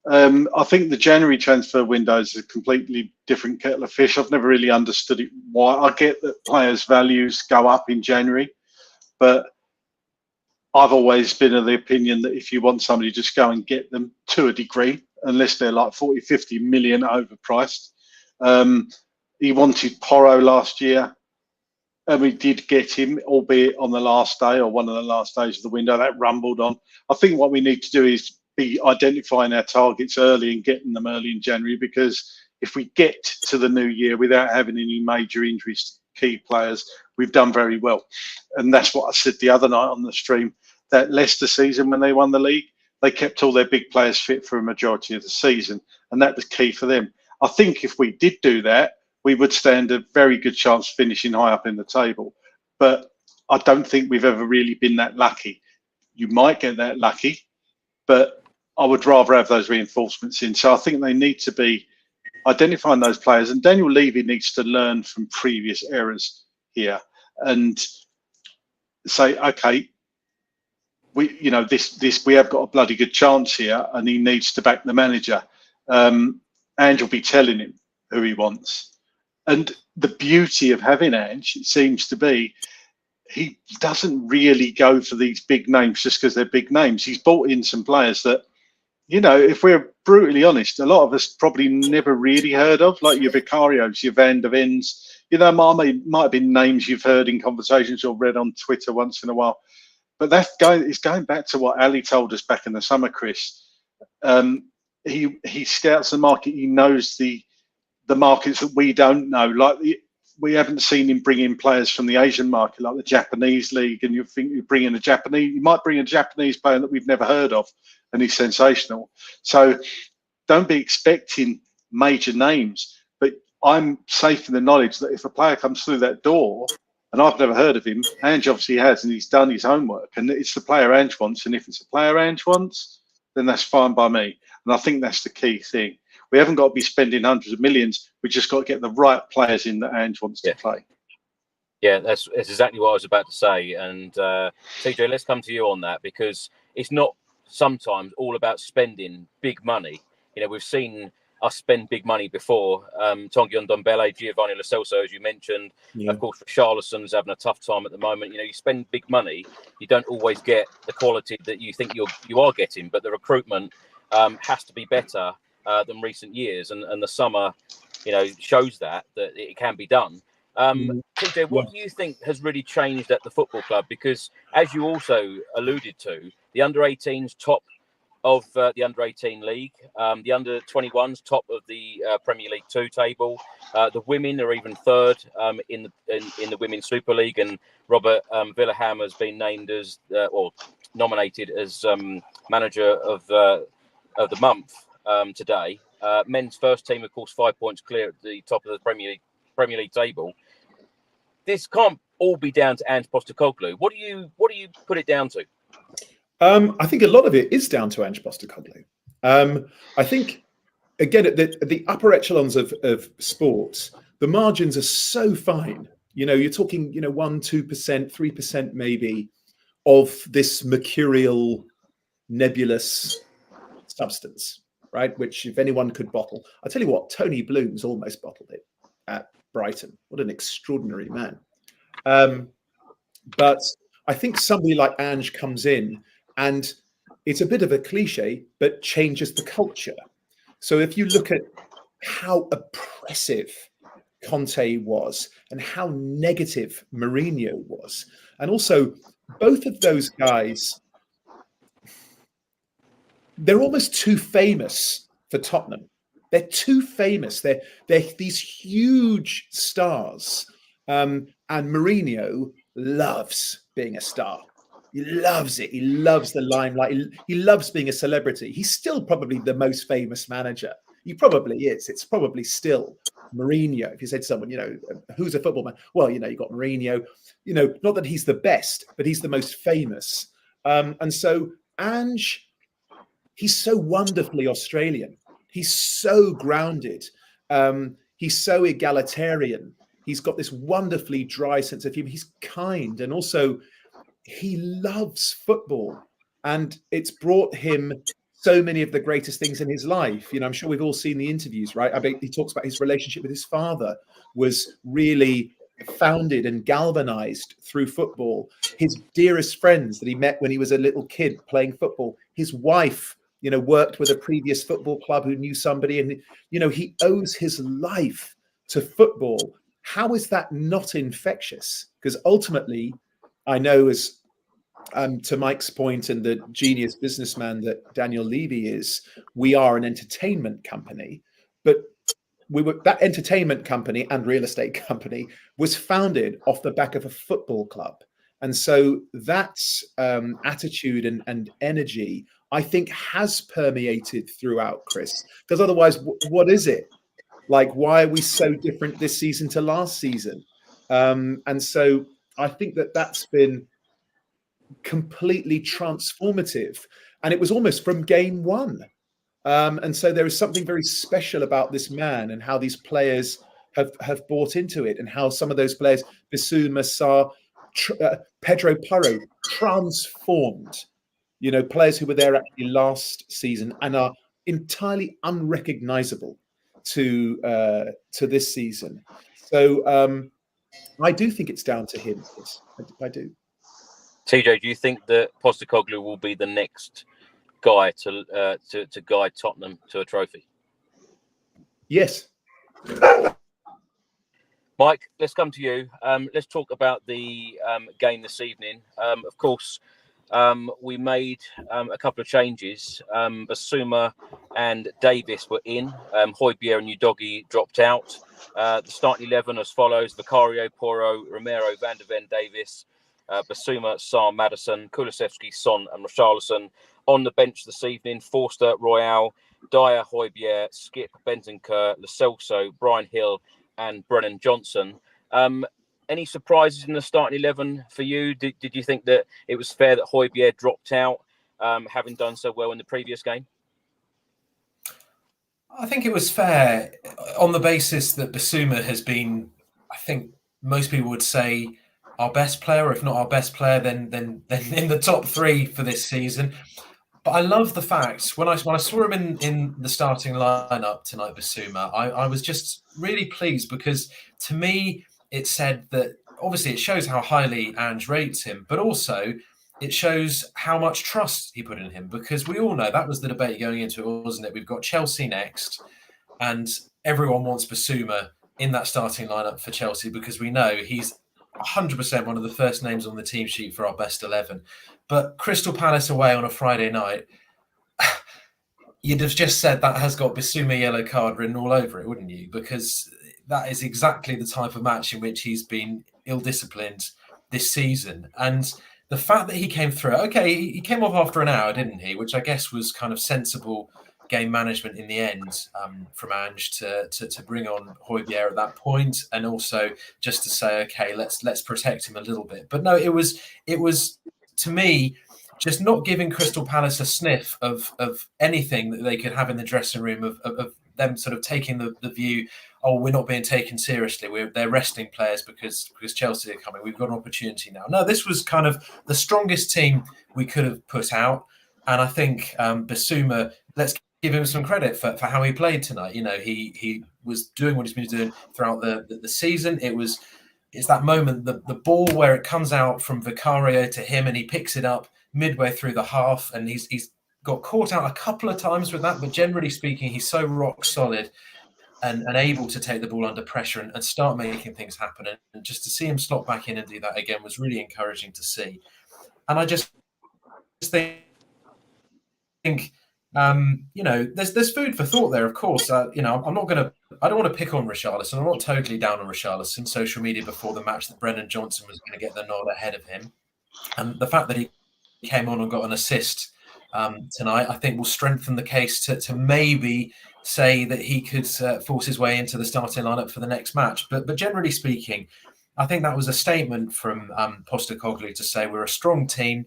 I think the January transfer window is a completely different kettle of fish. I've never really understood it. Why? I get that players' values go up in January, but I've always been of the opinion that if you want somebody, just go and get them to a degree, unless they're like 40, 50 million overpriced. He wanted Porro last year, and we did get him, albeit on the last day or one of the last days of the window. That rumbled on. I think what we need to do is be identifying our targets early and getting them early in January, because if we get to the new year without having any major injuries to key players, we've done very well. And that's what I said the other night on the stream, that Leicester season when they won the league, they kept all their big players fit for a majority of the season, and that was key for them. I think if we did do that, we would stand a very good chance of finishing high up in the table. But I don't think we've ever really been that lucky. You might get that lucky, but I would rather have those reinforcements in. So I think they need to be identifying those players, and Daniel Levy needs to learn from previous errors here and say, okay, we have got a bloody good chance here, and he needs to back the manager. Ange will be telling him who he wants. And the beauty of having Ange, it seems to be, he doesn't really go for these big names just because they're big names. He's brought in some players that, if we're brutally honest, a lot of us probably never really heard of, like your Vicarios, your Van der Vens. Might have been names you've heard in conversations or read on Twitter once in a while. But that guy is going back to what Ali told us back in the summer, Chris. He scouts the market. He knows the markets that we don't know. Like we haven't seen him bring in players from the Asian market, like the Japanese league. And you think you might bring a Japanese player that we've never heard of, and he's sensational. So don't be expecting major names. But I'm safe in the knowledge that if a player comes through that door, and I've never heard of him, Ange obviously has, and he's done his homework. And it's the player Ange wants. And if it's a player Ange wants, then that's fine by me. And I think that's the key thing. We haven't got to be spending hundreds of millions. We just got to get the right players in that Ange wants to play. Yeah, that's exactly what I was about to say. And TJ, let's come to you on that, because it's not sometimes all about spending big money. We've seen us spend big money before. Tongion Ndombele, Giovanni Lo Celso, as you mentioned. Yeah. Of course, Richarlison's having a tough time at the moment. You spend big money, you don't always get the quality that you think you are getting, but the recruitment has to be better than recent years. And the summer, shows that it can be done. TJ, what do you think has really changed at the football club? Because as you also alluded to, the under-18s top of the under-18 league, the under-21s top of the Premier League 2 table. The women are even third in the Women's Super League, and Robert Villaham has been named as or nominated as manager of the month today. Men's first team, of course, 5 points clear at the top of the Premier League table. This can't all be down to Ange Postecoglou. What do you put it down to? I think a lot of it is down to Ange Postecoglou. I think, again, at the upper echelons of sports, the margins are so fine. You're talking, 1%, 2%, 3% maybe of this mercurial, nebulous substance, right? Which, if anyone could bottle, I tell you what, Tony Bloom's almost bottled it at Brighton. What an extraordinary man. But I think somebody like Ange comes in, and it's a bit of a cliche, but changes the culture. So if you look at how oppressive Conte was and how negative Mourinho was, and also both of those guys, they're almost too famous for Tottenham. They're too famous. They're these huge stars. And Mourinho loves being a star. He loves it. He loves the limelight. He loves being a celebrity. He's still probably the most famous manager. He probably is. It's probably still Mourinho. If you said to someone, who's a football man? Well, you got Mourinho. Not that he's the best, but he's the most famous. And so Ange, he's so wonderfully Australian. He's so grounded. He's so egalitarian. He's got this wonderfully dry sense of humor. He's kind, and also he loves football, and it's brought him so many of the greatest things in his life. I'm sure we've all seen the interviews, right? I mean, he talks about his relationship with his father was really founded and galvanized through football. His dearest friends that he met when he was a little kid playing football. His wife, worked with a previous football club who knew somebody, and he owes his life to football. How is that not infectious? Because ultimately, I know, as to Mike's point and the genius businessman that Daniel Levy is, we are an entertainment company. But that entertainment company and real estate company was founded off the back of a football club. And so that attitude and energy, I think, has permeated throughout, Chris, because otherwise, what is it? Like, why are we so different this season to last season? And so I think that that's been completely transformative. And it was almost from game one. And so there is something very special about this man and how these players have bought into it, and how some of those players, Bissouma, Sarr, Pedro Porro, transformed. You know, players who were there actually last season and are entirely unrecognizable to this season. So I do think it's down to him. Yes, I do. TJ, do you think that Postecoglou will be the next guy to guide Tottenham to a trophy? Yes. Mike, let's come to you. Let's talk about the game this evening. Of course, we made a couple of changes. Bissouma and Davis were in. Højbjerg and Udogie dropped out. The starting 11 as follows: Vicario, Porro, Romero, Van der Ven, Davis, Bissouma, Sarr, Maddison, Kulusevski, Son and Richarlison. On the bench this evening: Forster, Royale, Dyer, Højbjerg, Skip, Bentancur, Lo Celso, Brian Hill and Brennan Johnson. Any surprises in the starting 11 for you? Did you think that it was fair that Højbjerg dropped out, having done so well in the previous game? I think it was fair on the basis that Bissouma has been, I think most people would say, our best player, if not our best player, then in the top three for this season. But I love the fact when I saw him in the starting lineup tonight, Bissouma, I was just really pleased, because to me it said that obviously it shows how highly Ange rates him, but also it shows how much trust he put in him, because we all know that was the debate going into it, wasn't it? We've got Chelsea next, and everyone wants Bissouma in that starting lineup for Chelsea, because we know he's 100% one of the first names on the team sheet for our best 11. But Crystal Palace away on a Friday night, you'd have just said that has got Bissouma yellow card written all over it, wouldn't you? Because that is exactly the type of match in which he's been ill-disciplined this season. And the fact that he came through, okay, he came off after an hour, didn't he? Which I guess was kind of sensible game management in the end from Ange to bring on Højbjerg at that point, and also just to say, okay, let's protect him a little bit. But no, it was to me just not giving Crystal Palace a sniff of anything that they could have in the dressing room of them sort of taking the view, oh, we're not being taken seriously. They're resting players because Chelsea are coming. We've got an opportunity now. No, this was kind of the strongest team we could have put out. And I think Bissouma, let's give him some credit for how he played tonight. You know, he was doing what he's been doing throughout the season. It's that moment, the ball where it comes out from Vicario to him and he picks it up midway through the half, and he's got caught out a couple of times with that, but generally speaking, he's so rock solid and able to take the ball under pressure and start making things happen. And just to see him slot back in and do that again was really encouraging to see. And I just think you know, there's food for thought there, of course. You know, I don't want to pick on Richarlison. I'm not totally down on Richarlison. Social media before the match that Brennan Johnson was going to get the nod ahead of him. And the fact that he came on and got an assist tonight, I think will strengthen the case to maybe say that he could force his way into the starting lineup for the next match. But generally speaking, I think that was a statement from Postecoglou to say we're a strong team.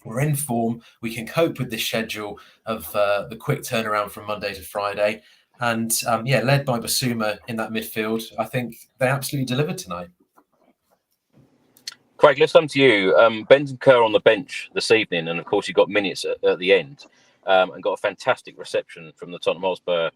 We're in form. We can cope with this schedule of the quick turnaround from Monday to Friday. And led by Bissouma in that midfield, I think they absolutely delivered tonight. Craig, let's come to you. Bentancur on the bench this evening, and of course he got minutes at the end, and got a fantastic reception from the Tottenham Hotspur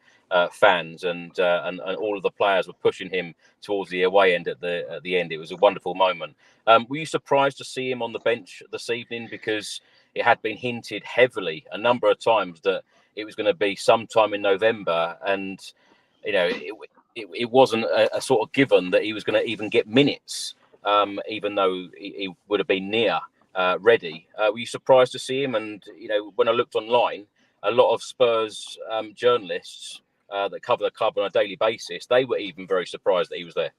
fans, and all of the players were pushing him towards the away end at the end. It was a wonderful moment. Were you surprised to see him on the bench this evening, because it had been hinted heavily a number of times that it was going to be sometime in November, and you know it wasn't a sort of given that he was going to even get minutes. Even though he would have been near ready. Were you surprised to see him? And, you know, when I looked online, a lot of Spurs journalists that cover the club on a daily basis, they were even very surprised that he was there.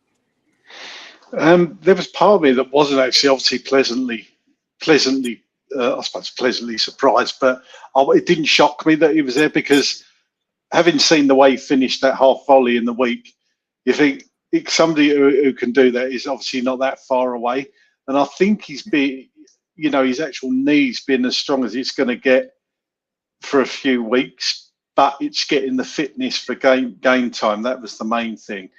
There was part of me that wasn't actually obviously pleasantly, I suppose pleasantly surprised, but it didn't shock me that he was there, because having seen the way he finished that half volley in the week, you think somebody who can do that is obviously not that far away. And I think his actual knees being as strong as it's going to get for a few weeks, but it's getting the fitness for game time. That was the main thing.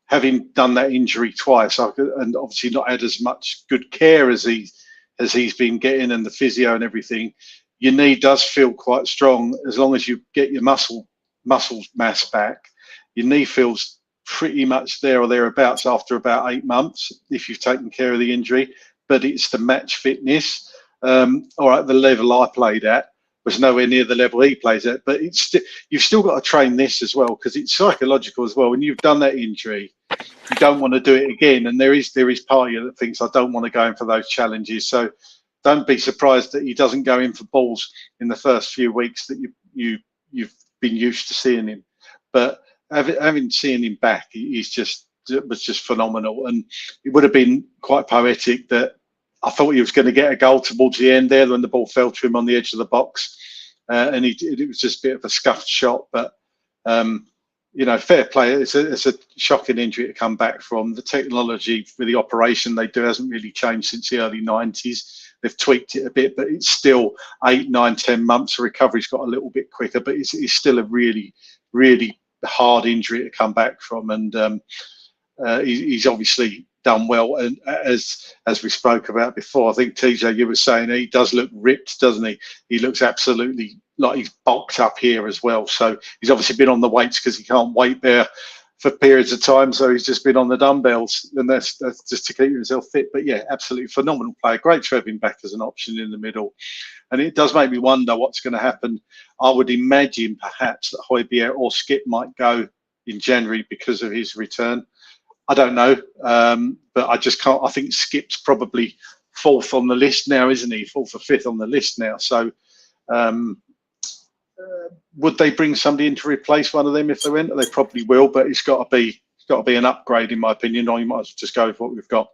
Having done that injury twice, and obviously not had as much good care as he's been getting, and the physio and everything, your knee does feel quite strong. As long as you get your muscle mass back, your knee feels pretty much there or thereabouts after about 8 months if you've taken care of the injury. But it's the match fitness. All right, the level I played at was nowhere near the level he plays at, but you've still got to train this as well, because it's psychological as well. When you've done that injury, you don't want to do it again, and there is part of you that thinks, I don't want to go in for those challenges. So don't be surprised that he doesn't go in for balls in the first few weeks that you've been used to seeing him. But having seen him back, it was just phenomenal, and it would have been quite poetic that I thought he was going to get a goal towards the end there when the ball fell to him on the edge of the box, and it was just a bit of a scuffed shot. But fair play. It's a shocking injury to come back from. The technology for the operation they do hasn't really changed since the early 90s. They've tweaked it a bit, but it's still 8, 9, 10 months. The recovery's got a little bit quicker, but it's still a really, really hard injury to come back from. And he's obviously done well, and as we spoke about before, I think TJ, you were saying he does look ripped, doesn't he? He looks absolutely like he's bulked up here as well. So he's obviously been on the weights because he can't weight there for periods of time, so he's just been on the dumbbells, and that's just to keep himself fit. But yeah, absolutely phenomenal player. Great to have him back as an option in the middle, and it does make me wonder what's going to happen. I would imagine perhaps that Højbjerg or Skip might go in January because of his return. I don't know, but I just can't. I think Skip's probably 4th on the list now, isn't he? 4th or 5th on the list now. So would they bring somebody in to replace one of them if they went? They probably will, but it's got to be an upgrade, in my opinion. Or you might as well just go with what we've got.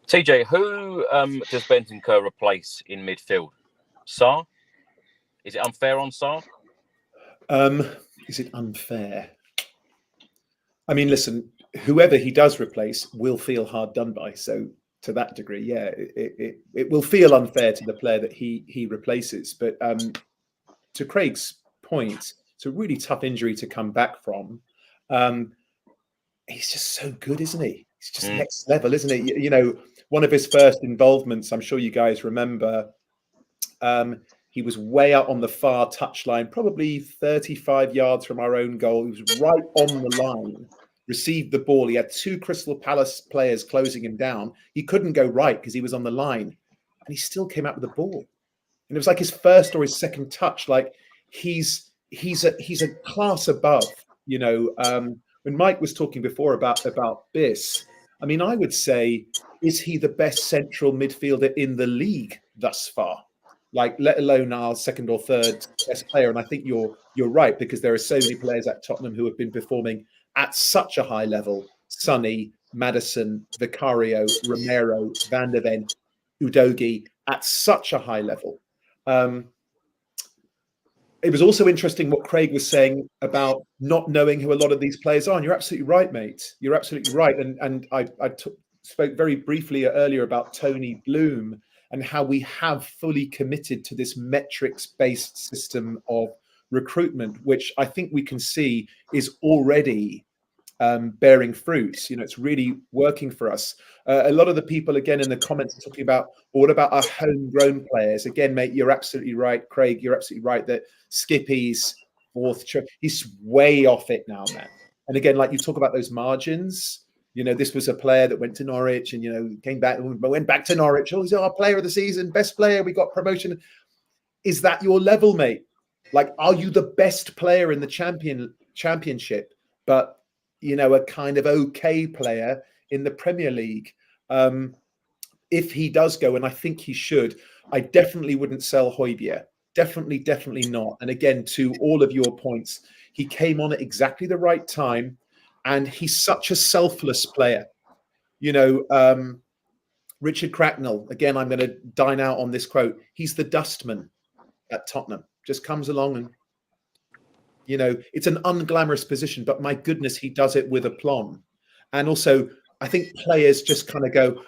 TJ, who does Bentancur replace in midfield? Sarr? Is it unfair on Sarr? Is it unfair? I mean, listen, whoever he does replace will feel hard done by. So to that degree, yeah, it will feel unfair to the player that he replaces. But to Craig's point, it's a really tough injury to come back from. He's just so good, isn't he? He's just next level, isn't he? You know, one of his first involvements, I'm sure you guys remember, he was way out on the far touchline, probably 35 yards from our own goal. He was right on the line, received the ball. He had 2 Crystal Palace players closing him down. He couldn't go right because he was on the line, and he still came out with the ball. And it was like his first or his second touch. Like he's a class above. You know, when Mike was talking before about Biss, I mean, I would say, is he the best central midfielder in the league thus far? Like, let alone our second or third best player. And I think you're right, because there are so many players at Tottenham who have been performing at such a high level. Sonny, Maddison, Vicario, Romero, Van der Ven, Udogie, at such a high level. It was also interesting what Craig was saying about not knowing who a lot of these players are. And you're absolutely right, mate. You're absolutely right. And I spoke very briefly earlier about Tony Bloom and how we have fully committed to this metrics-based system of recruitment, which I think we can see is already bearing fruit. You know, it's really working for us. A lot of the people, again, in the comments are talking about, well, what about our homegrown players? Again, mate, you're absolutely right. Craig, you're absolutely right that Skippy's 4th choice, he's way off it now, man. And again, like you talk about those margins, you know, this was a player that went to Norwich and, you know, came back, went back to Norwich. Oh, he's our player of the season, best player. We got promotion. Is that your level, mate? Like, are you the best player in the championship, but, you know, a kind of okay player in the Premier League? If he does go, and I think he should, I definitely wouldn't sell Højbjerg. Definitely not. And again, to all of your points, he came on at exactly the right time, and he's such a selfless player. You know, Richard Cracknell, again, I'm going to dine out on this quote. He's the dustman at Tottenham. Just comes along and, you know, it's an unglamorous position, but my goodness, he does it with aplomb. And also, I think players just kind of go,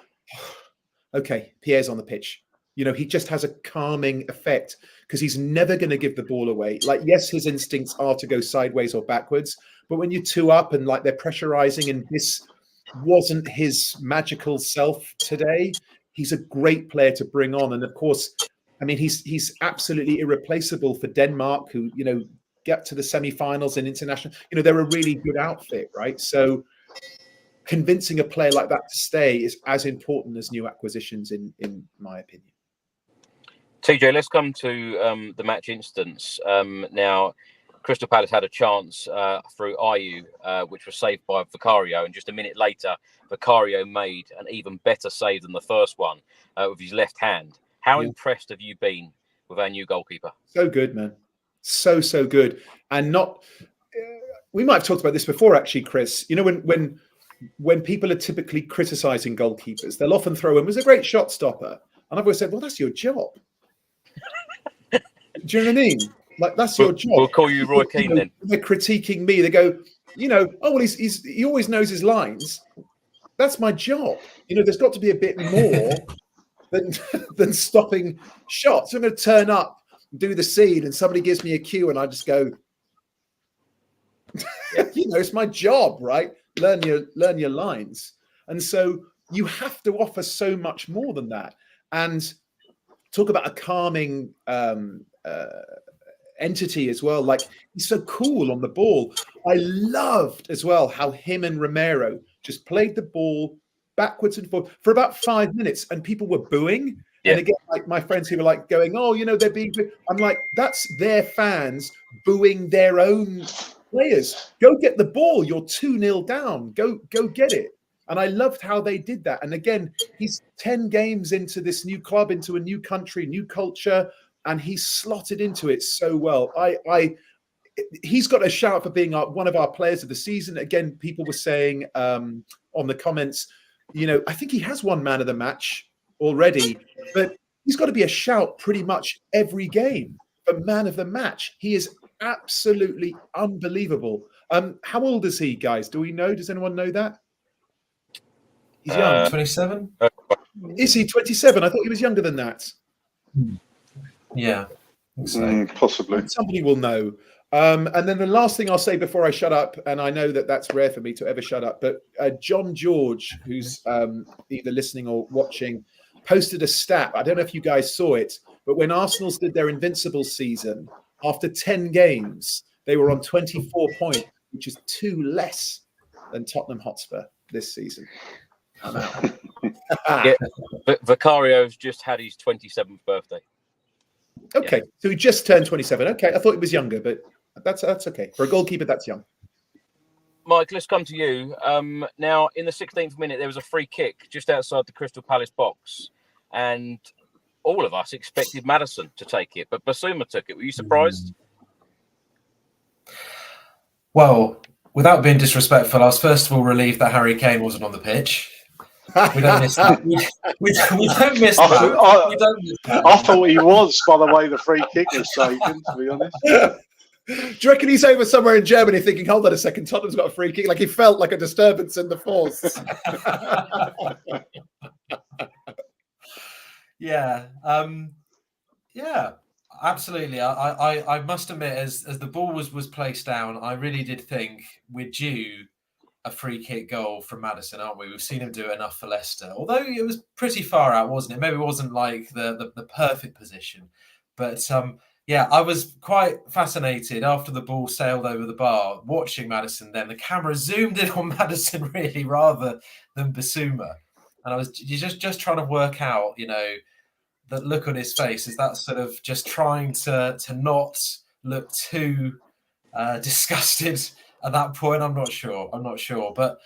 okay, Pierre's on the pitch. You know, he just has a calming effect because he's never going to give the ball away. Like, yes, his instincts are to go sideways or backwards, but when you're two up and like they're pressurizing and this wasn't his magical self today, he's a great player to bring on. And of course, I mean, he's absolutely irreplaceable for Denmark, who, you know, get to the semi-finals in international. You know, they're a really good outfit, right? So convincing a player like that to stay is as important as new acquisitions, in my opinion. TJ, let's come to the match instance. Now, Crystal Palace had a chance through Ayew, which was saved by Vicario, and just a minute later, Vicario made an even better save than the first one with his left hand. How impressed have you been with our new goalkeeper? So good, man. So good. And not, we might have talked about this before, actually, Chris. You know, when people are typically criticizing goalkeepers, they'll often throw him as a great shot stopper. And I've always said, well, that's your job. Do you know what I mean? Like, that's your job. We'll call you Roy Keane then. They're critiquing me. They go, you know, oh, well, he always knows his lines. That's my job. You know, there's got to be a bit more than stopping shots. I'm going to turn up, do the scene, and somebody gives me a cue, and I just go, you know, it's my job, right? Learn your lines. And so you have to offer so much more than that. And talk about a calming entity as well. Like, he's so cool on the ball. I loved as well how him and Romero just played the ball backwards and forwards for about 5 minutes, and people were booing. Yeah. And again, like my friends who were like going, oh, you know, they're being booed. I'm like, that's their fans booing their own players. Go get the ball. You're 2-0 down. Go get it. And I loved how they did that. And again, he's 10 games into this new club, into a new country, new culture, and he's slotted into it so well. He's got a shout for being one of our players of the season. Again, people were saying on the comments, you know, I think he has won man of the match already, but he's got to be a shout pretty much every game for man of the match. He is absolutely unbelievable. How old is he, guys? Do we know? Does anyone know that? He's young. 27? Is he 27? I thought he was younger than that. Yeah. So. Possibly. Somebody will know. And then the last thing I'll say before I shut up, and I know that that's rare for me to ever shut up, but John George, who's either listening or watching, posted a stat. I don't know if you guys saw it, but when Arsenal did their invincible season, after 10 games, they were on 24 points, which is 2 less than Tottenham Hotspur this season. I'm out. Yeah, Vicario's just had his 27th birthday. Okay, so he just turned 27. Okay, I thought he was younger, but that's okay. For a goalkeeper, that's young. Mike, let's come to you. Now, in the 16th minute, there was a free kick just outside the Crystal Palace box, and all of us expected Maddison to take it, but Basuma took it. Were you surprised? Well, without being disrespectful, I was first of all relieved that Harry Kane wasn't on the pitch. We don't miss that. We don't miss that. I thought he was, by the way the free kick was taken, to be honest. Do you reckon he's over somewhere in Germany thinking, hold on a second, Tottenham's got a free kick? Like, he felt like a disturbance in the force. Yeah, absolutely. I must admit, as the ball was placed down, I really did think we're due a free kick goal from Maddison, aren't we? We've seen him do it enough for Leicester, although it was pretty far out, wasn't it? Maybe it wasn't like the perfect position, but I was quite fascinated after the ball sailed over the bar, watching Maddison. Then the camera zoomed in on Maddison really rather than Basuma, and I was just trying to work out, you know, that look on his face. Is that sort of just trying to not look too disgusted at that point? I'm not sure, but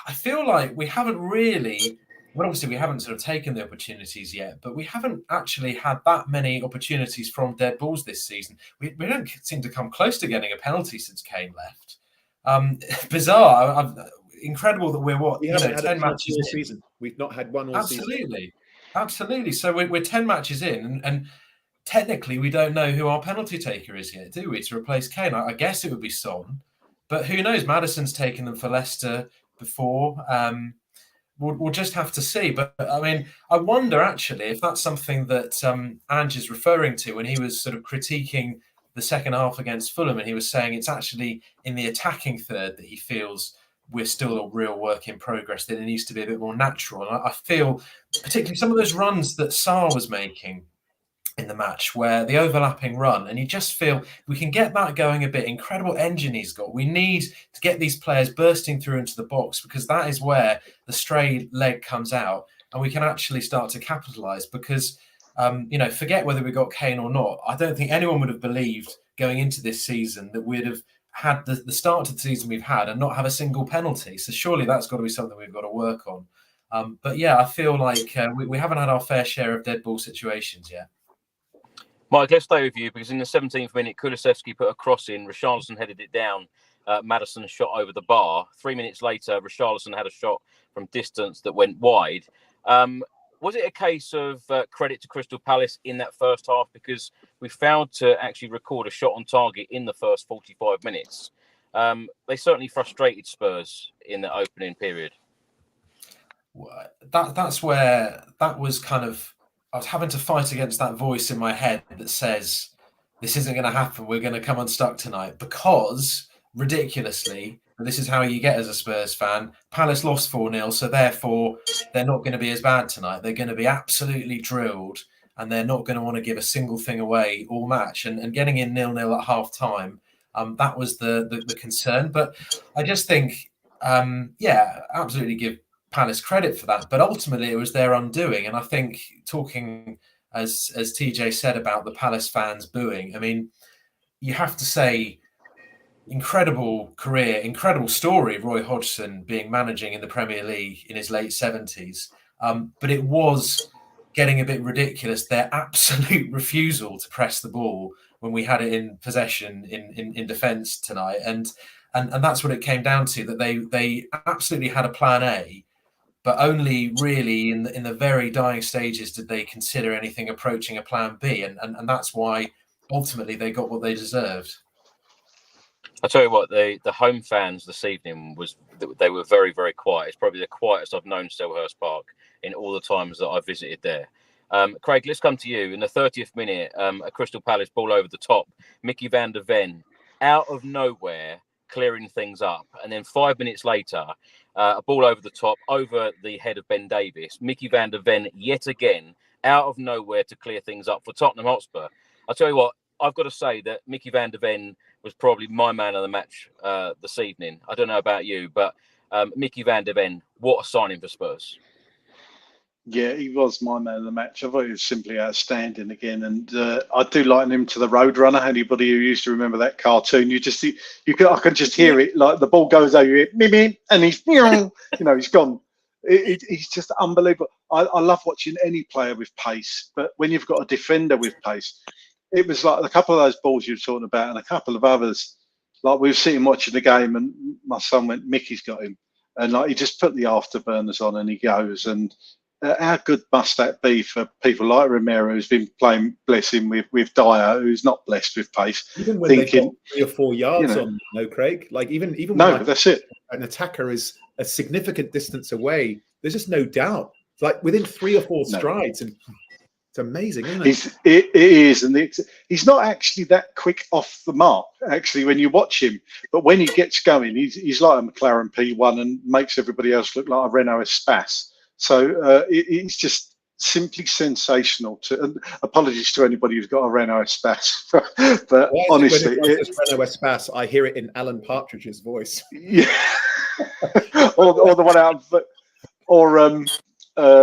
I feel like we haven't really well, obviously we haven't sort of taken the opportunities yet, but we haven't actually had that many opportunities from dead balls this season. We don't seem to come close to getting a penalty since Kane left. Bizarre. Incredible that we're We haven't had 10 a matches all in. season. We've not had one all season. Absolutely. So we're 10 matches in, and technically we don't know who our penalty taker is yet, do we? To replace Kane, I guess it would be Son, but who knows? Maddison's taken them for Leicester before. We'll just have to see. But I mean, I wonder actually if that's something that Ange is referring to when he was sort of critiquing the second half against Fulham, and he was saying it's actually in the attacking third that he feels we're still a real work in progress, that it needs to be a bit more natural. And I feel particularly some of those runs that Sarr was making in the match, where the overlapping run, and you just feel we can get that going a bit. Incredible engine he's got. We need to get these players bursting through into the box, because that is where the stray leg comes out, and we can actually start to capitalise. Because forget whether we got Kane or not, I don't think anyone would have believed going into this season that we'd have had the start to the season we've had and not have a single penalty. So surely that's got to be something we've got to work on. But yeah, I feel like we haven't had our fair share of dead ball situations yet. Mike, let's stay with you, because in the 17th minute, Kulusevski put a cross in. Richarlison headed it down. Maddison shot over the bar. 3 minutes later, Richarlison had a shot from distance that went wide. Was it a case of credit to Crystal Palace in that first half, because we failed to actually record a shot on target in the first 45 minutes? They certainly frustrated Spurs in the opening period. That's where that was kind of, I was having to fight against that voice in my head that says, this isn't going to happen. We're going to come unstuck tonight, because ridiculously, and this is how you get as a Spurs fan, Palace lost 4-0. So therefore they're not going to be as bad tonight. They're going to be absolutely drilled, and they're not going to want to give a single thing away all match. And getting in 0-0 at half time, that was the concern. But I just think, absolutely give Palace credit for that, but ultimately it was their undoing. And I think, talking as TJ said about the Palace fans booing, I mean, you have to say, incredible career, incredible story of Roy Hodgson managing in the Premier League in his late 70s. But it was getting a bit ridiculous, their absolute refusal to press the ball when we had it in possession in defence tonight. And that's what it came down to, that they absolutely had a plan A, but only really in the very dying stages did they consider anything approaching a plan B. And that's why ultimately they got what they deserved. I tell you what, the home fans this evening they were very, very quiet. It's probably the quietest I've known Selhurst Park in all the times that I've visited there. Craig, let's come to you. In the 30th minute, a Crystal Palace ball over the top. Mickey van der Ven, out of nowhere, clearing things up. And then 5 minutes later, a ball over the top, over the head of Ben Davies. Mickey van der Ven, yet again, out of nowhere to clear things up for Tottenham Hotspur. I'll tell you what, I've got to say that Mickey van der Ven was probably my man of the match this evening. I don't know about you, but Mickey van der Ven, what a signing for Spurs. Yeah, he was my man of the match. I thought he was simply outstanding again. And I do liken him to the Roadrunner. Anybody who used to remember that cartoon, I can just hear it. Like the ball goes over it, and he's, he's gone. He's just unbelievable. I love watching any player with pace, but when you've got a defender with pace, it was like a couple of those balls you were talking about and a couple of others. Like we were sitting watching the game, and my son went, Mickey's got him. And like he just put the afterburners on and he goes. And how good must that be for people like Romero, who's been playing, bless him, with Dyer, who's not blessed with pace. Even when they got 3 or 4 yards on, Craig. Like even when that's it. An attacker is a significant distance away, there's just no doubt. It's like within 3 or 4 strides, and it's amazing, isn't it? It is, and he's not actually that quick off the mark, actually, when you watch him. But when he gets going, he's like a McLaren P1 and makes everybody else look like a Renault Espace. So it's just simply sensational. Apologies to anybody who's got a Renault Espace, but honestly, Renault Espace, I hear it in Alan Partridge's voice. Yeah, or the one out, or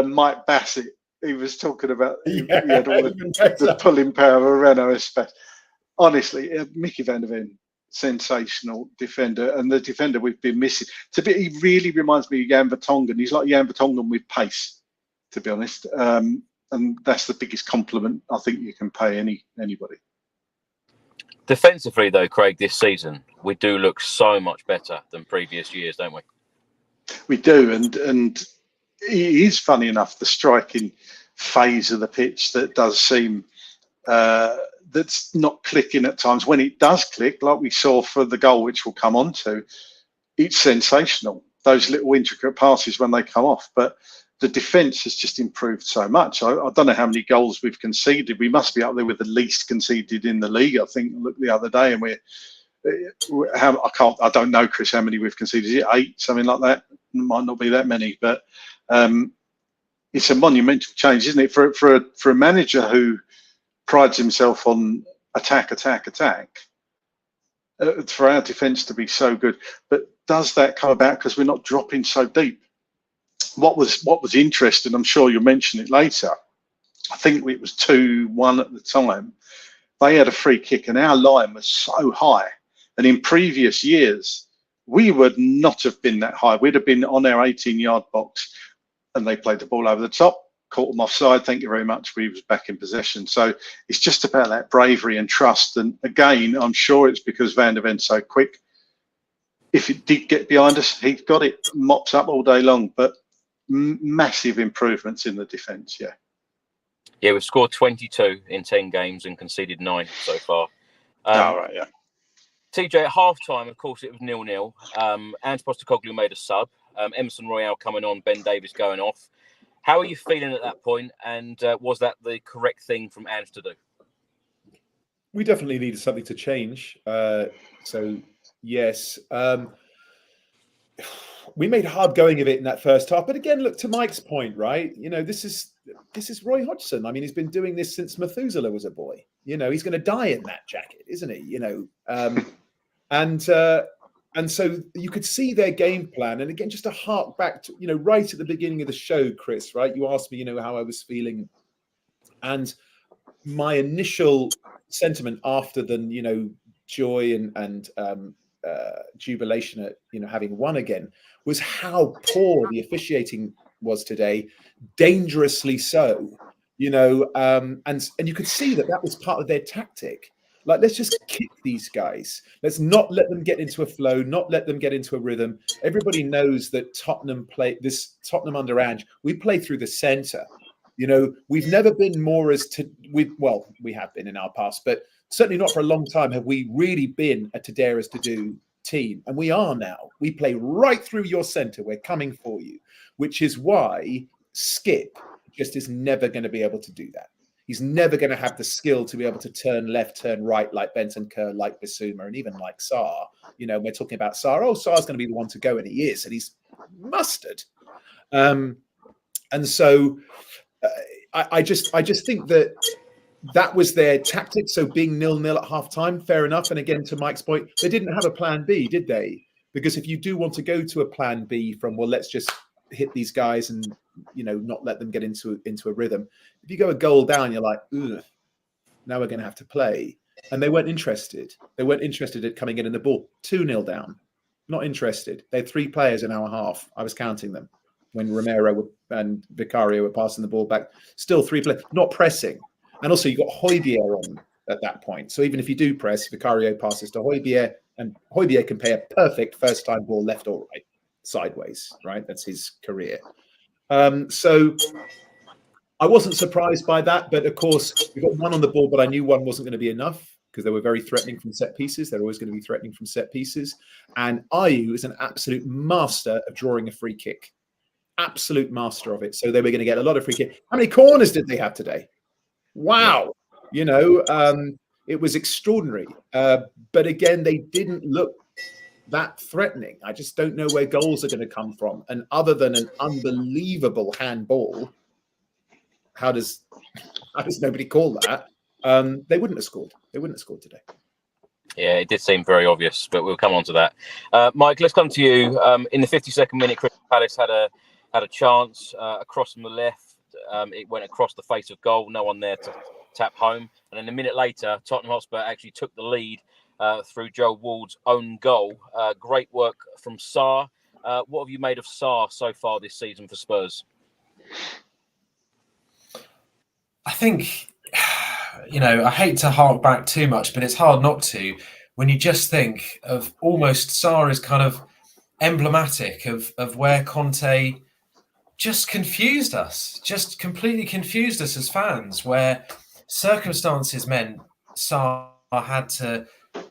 Mike Bassett. He was talking about he had all the pulling power of a Renault Espace. Honestly, Mickey van der Ven, sensational defender, and the defender we've been missing. He really reminds me of Jan Vertonghen. He's like Jan Vertonghen with pace. to be honest. And that's the biggest compliment I think you can pay anybody. Defensively, though, Craig, this season we do look so much better than previous years, don't we? We do, and it is funny enough the striking phase of the pitch that does seem that's not clicking at times. When it does click, like we saw for the goal, which we'll come on to, it's sensational. Those little intricate passes when they come off, but the defence has just improved so much. I don't know how many goals we've conceded. We must be up there with the least conceded in the league. I think I looked the other day, and I don't know, Chris, how many we've conceded. Is it 8, something like that? It might not be that many, but it's a monumental change, isn't it, for a manager who prides himself on attack, for our defence to be so good. But does that come about because we're not dropping so deep? What was interesting, I'm sure you'll mention it later, I think it was 2-1 at the time. They had a free kick and our line was so high. And in previous years, we would not have been that high. We'd have been on our 18-yard box and they played the ball over the top, caught them offside. Thank you very much. We was back in possession. So it's just about that bravery and trust. And again, I'm sure it's because Van der Ven's so quick. If it did get behind us, he's got it, mops up all day long. But massive improvements in the defence, Yeah, we've scored 22 in 10 games and conceded 9 so far. Right, yeah. TJ, at half-time, of course, it was 0-0. Ange Postecoglou made a sub. Emerson Royale coming on, Ben Davies going off. How are you feeling at that point, and was that the correct thing from Ange to do? We definitely needed something to change. So, yes. We made hard going of it in that first half. But again, look, to Mike's point, right? This is Roy Hodgson. I mean, he's been doing this since Methuselah was a boy. He's going to die in that jacket, isn't he? And so you could see their game plan. And again, just to hark back to, right at the beginning of the show, Chris, right? You asked me, how I was feeling. And my initial sentiment after the, joy and jubilation at, having won again was how poor the officiating was today, dangerously so, and you could see that was part of their tactic. Like, let's just kick these guys. Let's not let them get into a flow, not let them get into a rhythm. Everybody knows that Tottenham under Ange, we play through the centre. We've never been more we have been in our past, but certainly not for a long time have we really been a Tadeiras to do team. And we are now. We play right through your centre. We're coming for you, which is why Skip just is never going to be able to do that. He's never going to have the skill to be able to turn left, turn right, like Benton Kerr, like Bissouma, and even like Sarr. We're talking about Sarr. Oh, Sarr's going to be the one to go, and he is, and he's mustard. And so I just think that was their tactic. So being 0-0 at half-time, fair enough. And again, to Mike's point, they didn't have a plan B, did they? Because if you do want to go to a plan B from, well, let's just hit these guys and, not let them get into a rhythm. If you go a goal down, you're like, ugh, now we're going to have to play. And they weren't interested. They weren't interested at coming in the ball. 2-0 down. Not interested. They had 3 players in our half. I was counting them when Romero and Vicario were passing the ball back. Still 3 players, not pressing. And also you got Højbjerg on at that point. So even if you do press, Vicario passes to Højbjerg, and Højbjerg can play a perfect first-time ball left or right, sideways, right? That's his career. So I wasn't surprised by that, but of course we got 1 on the ball, but I knew 1 wasn't going to be enough because they were very threatening from set pieces. They're always going to be threatening from set pieces. And Ayew is an absolute master of drawing a free kick. Absolute master of it. So they were going to get a lot of free kick. How many corners did they have today? Wow. It was extraordinary. But again, they didn't look that threatening. I just don't know where goals are going to come from. And other than an unbelievable handball, how does nobody call that? They wouldn't have scored. They wouldn't have scored today. Yeah, it did seem very obvious, but we'll come on to that. Mike, let's come to you. In the 52nd minute, Crystal Palace had a chance across from the left. It went across the face of goal. No one there to tap home. And then a minute later, Tottenham Hotspur actually took the lead through Joe Ward's own goal. Great work from Sarr. What have you made of Sarr so far this season for Spurs? I think, I hate to hark back too much, but it's hard not to when you just think of almost Sarr is kind of emblematic of where Conte just confused us, just completely confused us as fans, where circumstances meant Sarr had to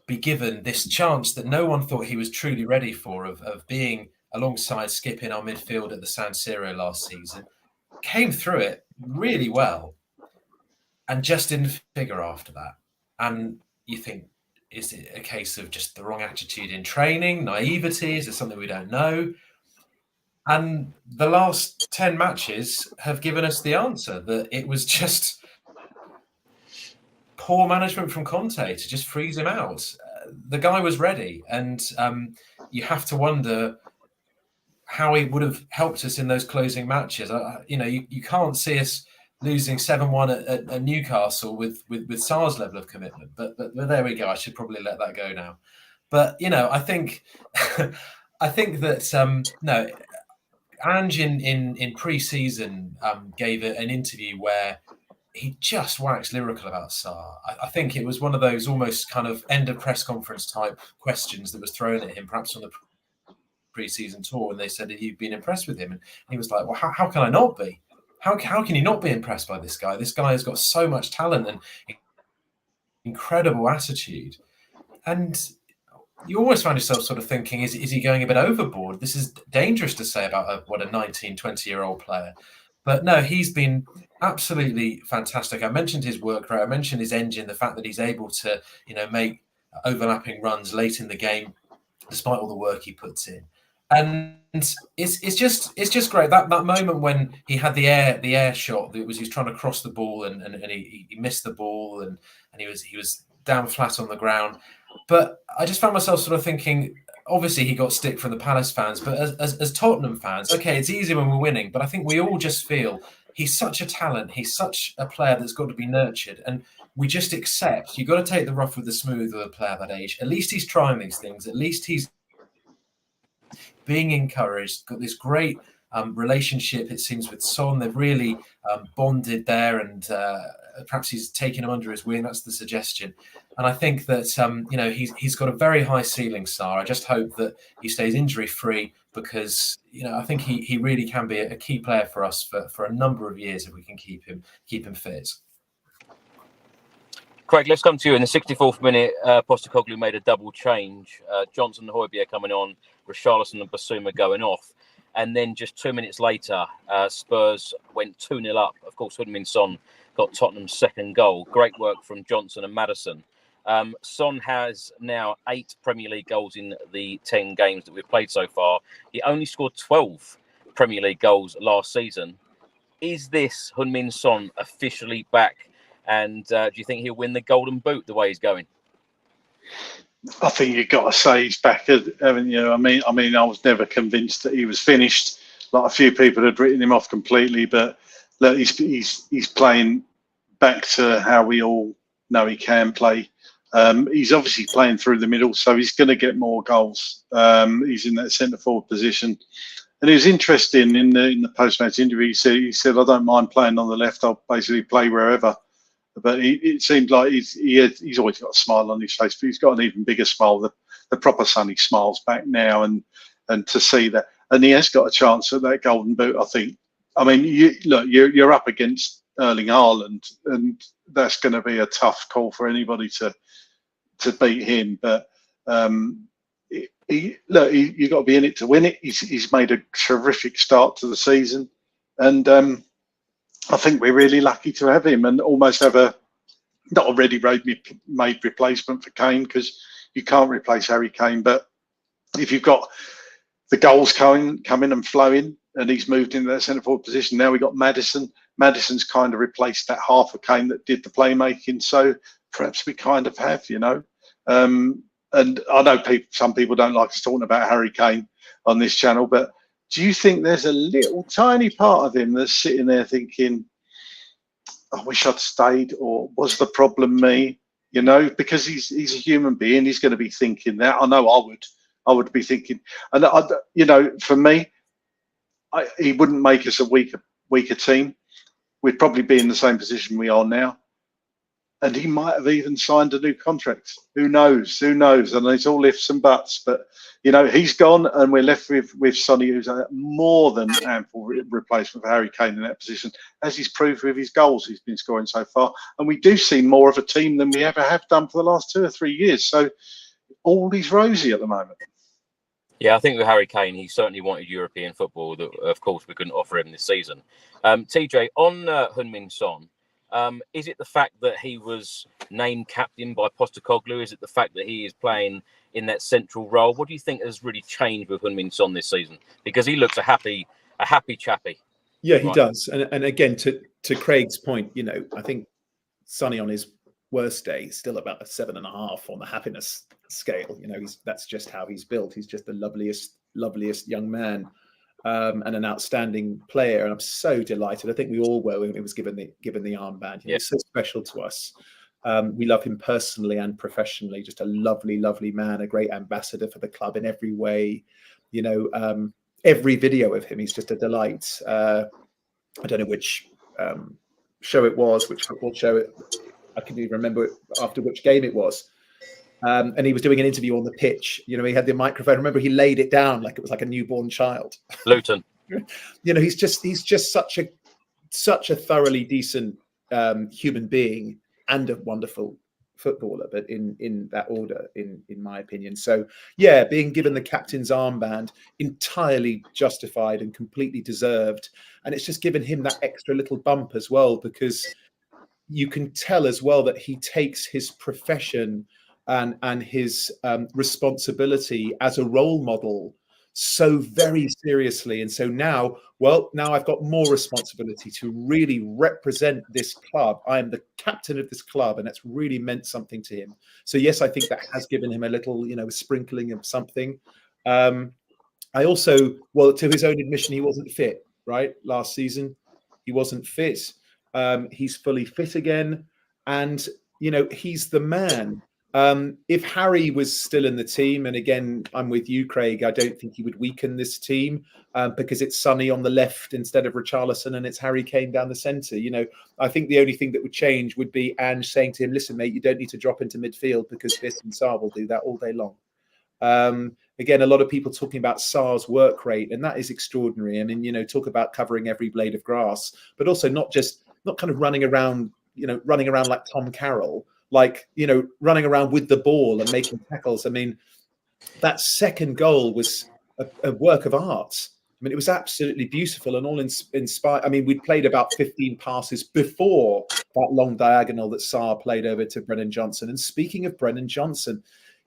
be given this chance that no one thought he was truly ready for, of being alongside Skip in our midfield at the San Siro last season. Came through it really well and just didn't figure after that. And you think, is it a case of just the wrong attitude in training, naivety? Is it something we don't know? And the last 10 matches have given us the answer that it was just poor management from Conte to just freeze him out. The guy was ready, and you have to wonder how he would have helped us in those closing matches. You can't see us losing 7-1 at Newcastle with Sarr's level of commitment. But there we go. I should probably let that go now. But I think I think that Ange in pre-season gave an interview where he just waxed lyrical about Sarr. I think it was one of those almost kind of end of press conference type questions that was thrown at him, perhaps on the pre-season tour, and they said, have you been impressed with him? And he was like, well, how can I not be? How can you not be impressed by this guy? This guy has got so much talent and incredible attitude. And you always find yourself sort of thinking, is he going a bit overboard? This is dangerous to say about a 19, 20-year-old player. But no, he's been absolutely fantastic. I mentioned his work rate. I mentioned his engine, the fact that he's able to, make overlapping runs late in the game, despite all the work he puts in. And it's just great. That moment when he had the air shot, he was trying to cross the ball and he missed the ball and he was down flat on the ground. But I just found myself sort of thinking, obviously he got stick from the Palace fans, but as Tottenham fans, okay, it's easy when we're winning, but I think we all just feel he's such a talent, he's such a player that's got to be nurtured, and we just accept you've got to take the rough with the smooth of a player that age. At least he's trying these things, at least he's being encouraged, got this great relationship, it seems, with Son. They've really bonded there, and perhaps he's taken him under his wing. That's the suggestion. And I think that he's got a very high ceiling, Sarr. I just hope that he stays injury free, because I think he really can be a key player for us for a number of years if we can keep him fit. Craig, let's come to you. In the 64th minute, Postecoglou made a double change. Johnson and Højbjerg coming on, Richarlison and Basuma going off. And then just 2 minutes later, Spurs went 2-0 up. Of course, Heung-min Son got Tottenham's second goal. Great work from Johnson and Maddison. Son has now 8 Premier League goals in the 10 games that we've played so far. He only scored 12 Premier League goals last season. Is this Heung-min Son officially back? And do you think he'll win the Golden Boot the way he's going? I think you've got to say he's back, haven't you? I mean, I was never convinced that he was finished. Like, a few people had written him off completely, but look, he's playing back to how we all know he can play. He's obviously playing through the middle, so he's going to get more goals. He's in that centre forward position, and it was interesting in the post match interview. He said, "I don't mind playing on the left. I'll basically play wherever." But it seemed like he's always got a smile on his face, but he's got an even bigger smile. The proper Sonny smiles back now, and to see that, and he has got a chance at that Golden Boot. I think. I mean, you're up against Erling Haaland, and that's going to be a tough call for anybody to beat him. But you've got to be in it to win it. He's made a terrific start to the season, and I think we're really lucky to have him and almost have not a ready-made replacement for Kane, because you can't replace Harry Kane. But if you've got the goals coming and flowing, and he's moved into that centre forward position, now we've got Maddison. Maddison's kind of replaced that half of Kane that did the playmaking. So perhaps we kind of have, And I know some people don't like us talking about Harry Kane on this channel, but do you think there's a little tiny part of him that's sitting there thinking, I wish I'd stayed, or was the problem me? Because he's a human being. He's going to be thinking that. I know I would be thinking. And, for me, he wouldn't make us a weaker team. we'd probably be in the same position we are now. And he might have even signed a new contract. Who knows? Who knows? And it's all ifs and buts. But, you know, he's gone and we're left with Sonny, who's a more than ample replacement for Harry Kane in that position, as he's proved with his goals he's been scoring so far. And we do see more of a team than we ever have done for the last 2 or 3 years. So all is rosy at the moment. Yeah, I think with Harry Kane, he certainly wanted European football that, of course, we couldn't offer him this season. TJ, on Heung-min Son, is it the fact that he was named captain by Postecoglou? Is it the fact that he is playing in that central role? What do you think has really changed with Heung-min Son this season? Because he looks a happy chappy. Yeah, he does. And again, to Craig's point, you know, I think Sonny on his worst day is still about a 7.5 on the happiness scale. You know, that's just how he's built. He's just the loveliest young man. And an outstanding player, and I'm so delighted. I think we all were when it was given the armband. You know, it's so special to us. We love him personally and professionally. Just a lovely man, a great ambassador for the club in every way. You know, every video of him, he's just a delight. I don't know which show it was, which football show it. I can't even remember after which game it was. And he was doing an interview on the pitch. You know, he had the microphone. Remember, he laid it down like it was like a newborn child. Luton. You know, he's just such a thoroughly decent human being and a wonderful footballer, but in that order, in my opinion. So yeah, being given the captain's armband, entirely justified and completely deserved. And it's just given him that extra little bump as well, because you can tell as well that he takes his profession and his responsibility as a role model so very seriously. And so now I've got more responsibility to really represent this club. I am the captain of this club, and that's really meant something to him. So yes, I think that has given him a little, you know, sprinkling of something. I also, well, to his own admission, he wasn't fit, right? Last season, he wasn't fit. He's fully fit again. And, you know, he's the man. If Harry was still in the team, and again, I'm with you, Craig, I don't think he would weaken this team because it's Sonny on the left instead of Richarlison, and it's Harry Kane down the centre. You know, I think the only thing that would change would be Ange saying to him, listen, mate, you don't need to drop into midfield because Fist and Sarr will do that all day long. Again, a lot of people talking about Sarr's work rate, and that is extraordinary. I mean, you know, talk about covering every blade of grass, but also not kind of running around like Tom Carroll, like, you know, running around with the ball and making tackles. I mean, that second goal was a work of art. I mean, it was absolutely beautiful and all inspired. I mean, we'd played about 15 passes before that long diagonal that Sarr played over to Brennan Johnson. And speaking of Brennan Johnson,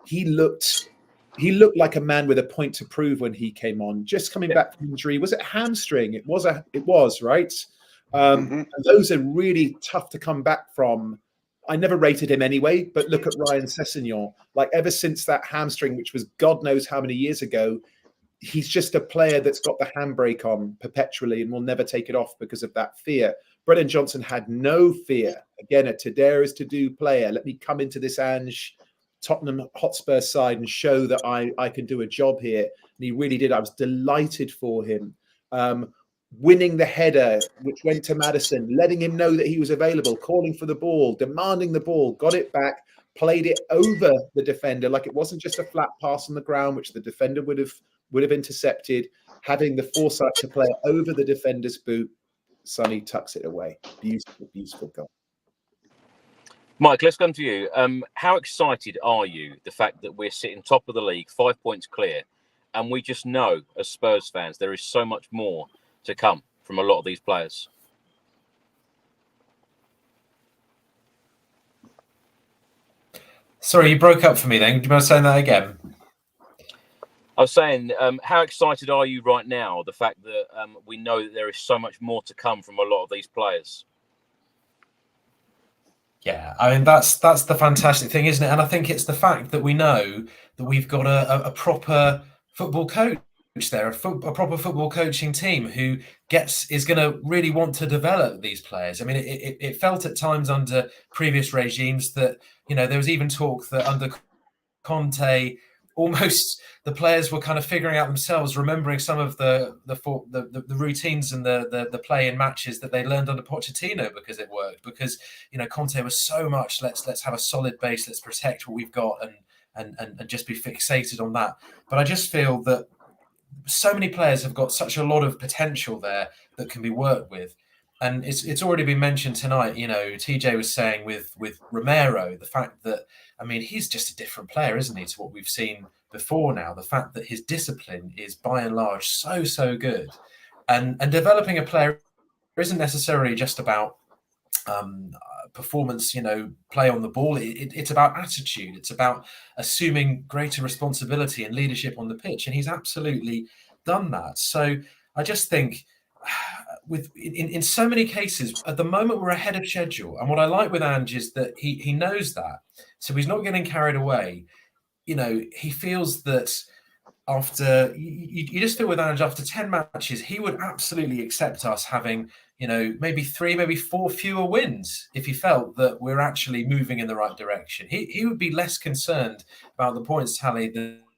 he looked like a man with a point to prove when he came on. Just coming back from injury, was it hamstring? It was right. And those are really tough to come back from. I never rated him anyway, but look at Ryan Sessegnon. Like, ever since that hamstring, which was God knows how many years ago, he's just a player that's got the handbrake on perpetually and will never take it off because of that fear. Brennan Johnson had no fear. Again, a to dare is to do player. Let me come into this Ange Tottenham Hotspur side and show that I can do a job here. And he really did. I was delighted for him. Winning the header, which went to Maddison, letting him know that he was available, calling for the ball, demanding the ball, got it back, played it over the defender. Like, it wasn't just a flat pass on the ground, which the defender would have intercepted. Having the foresight to play it over the defender's boot, Sonny tucks it away. Beautiful goal. Mike, let's come to you. How excited are you, the fact that we're sitting top of the league, 5 points clear, and we just know, as Spurs fans, there is so much more to come from a lot of these players? Sorry, you broke up for me then. Do you mind saying that again? I was saying, how excited are you right now, the fact that we know that there is so much more to come from a lot of these players? Yeah, I mean, that's the fantastic thing, isn't it? And I think it's the fact that we know that we've got a proper football coach there, a proper football coaching team who is going to really want to develop these players. I mean, it felt at times under previous regimes that, you know, there was even talk that under Conte, almost the players were kind of figuring out themselves, remembering some of the routines and the play in matches that they learned under Pochettino because it worked. Because Conte was so much let's have a solid base, let's protect what we've got and just be fixated on that. But I just feel that so many players have got such a lot of potential there that can be worked with. And it's already been mentioned tonight, TJ was saying with Romero, the fact that, he's just a different player, isn't he, to what we've seen before now. The fact that his discipline is by and large so good. And developing a player isn't necessarily just about performance, play on the ball. It's about attitude. It's about assuming greater responsibility and leadership on the pitch. And he's absolutely done that. So I just think in so many cases, at the moment, we're ahead of schedule. And what I like with Ange is that he knows that. So he's not getting carried away. He feels that after, you just feel with Ange, after 10 matches, he would absolutely accept us having, maybe 3, maybe 4 fewer wins if he felt that we're actually moving in the right direction. He would be less concerned about the points tally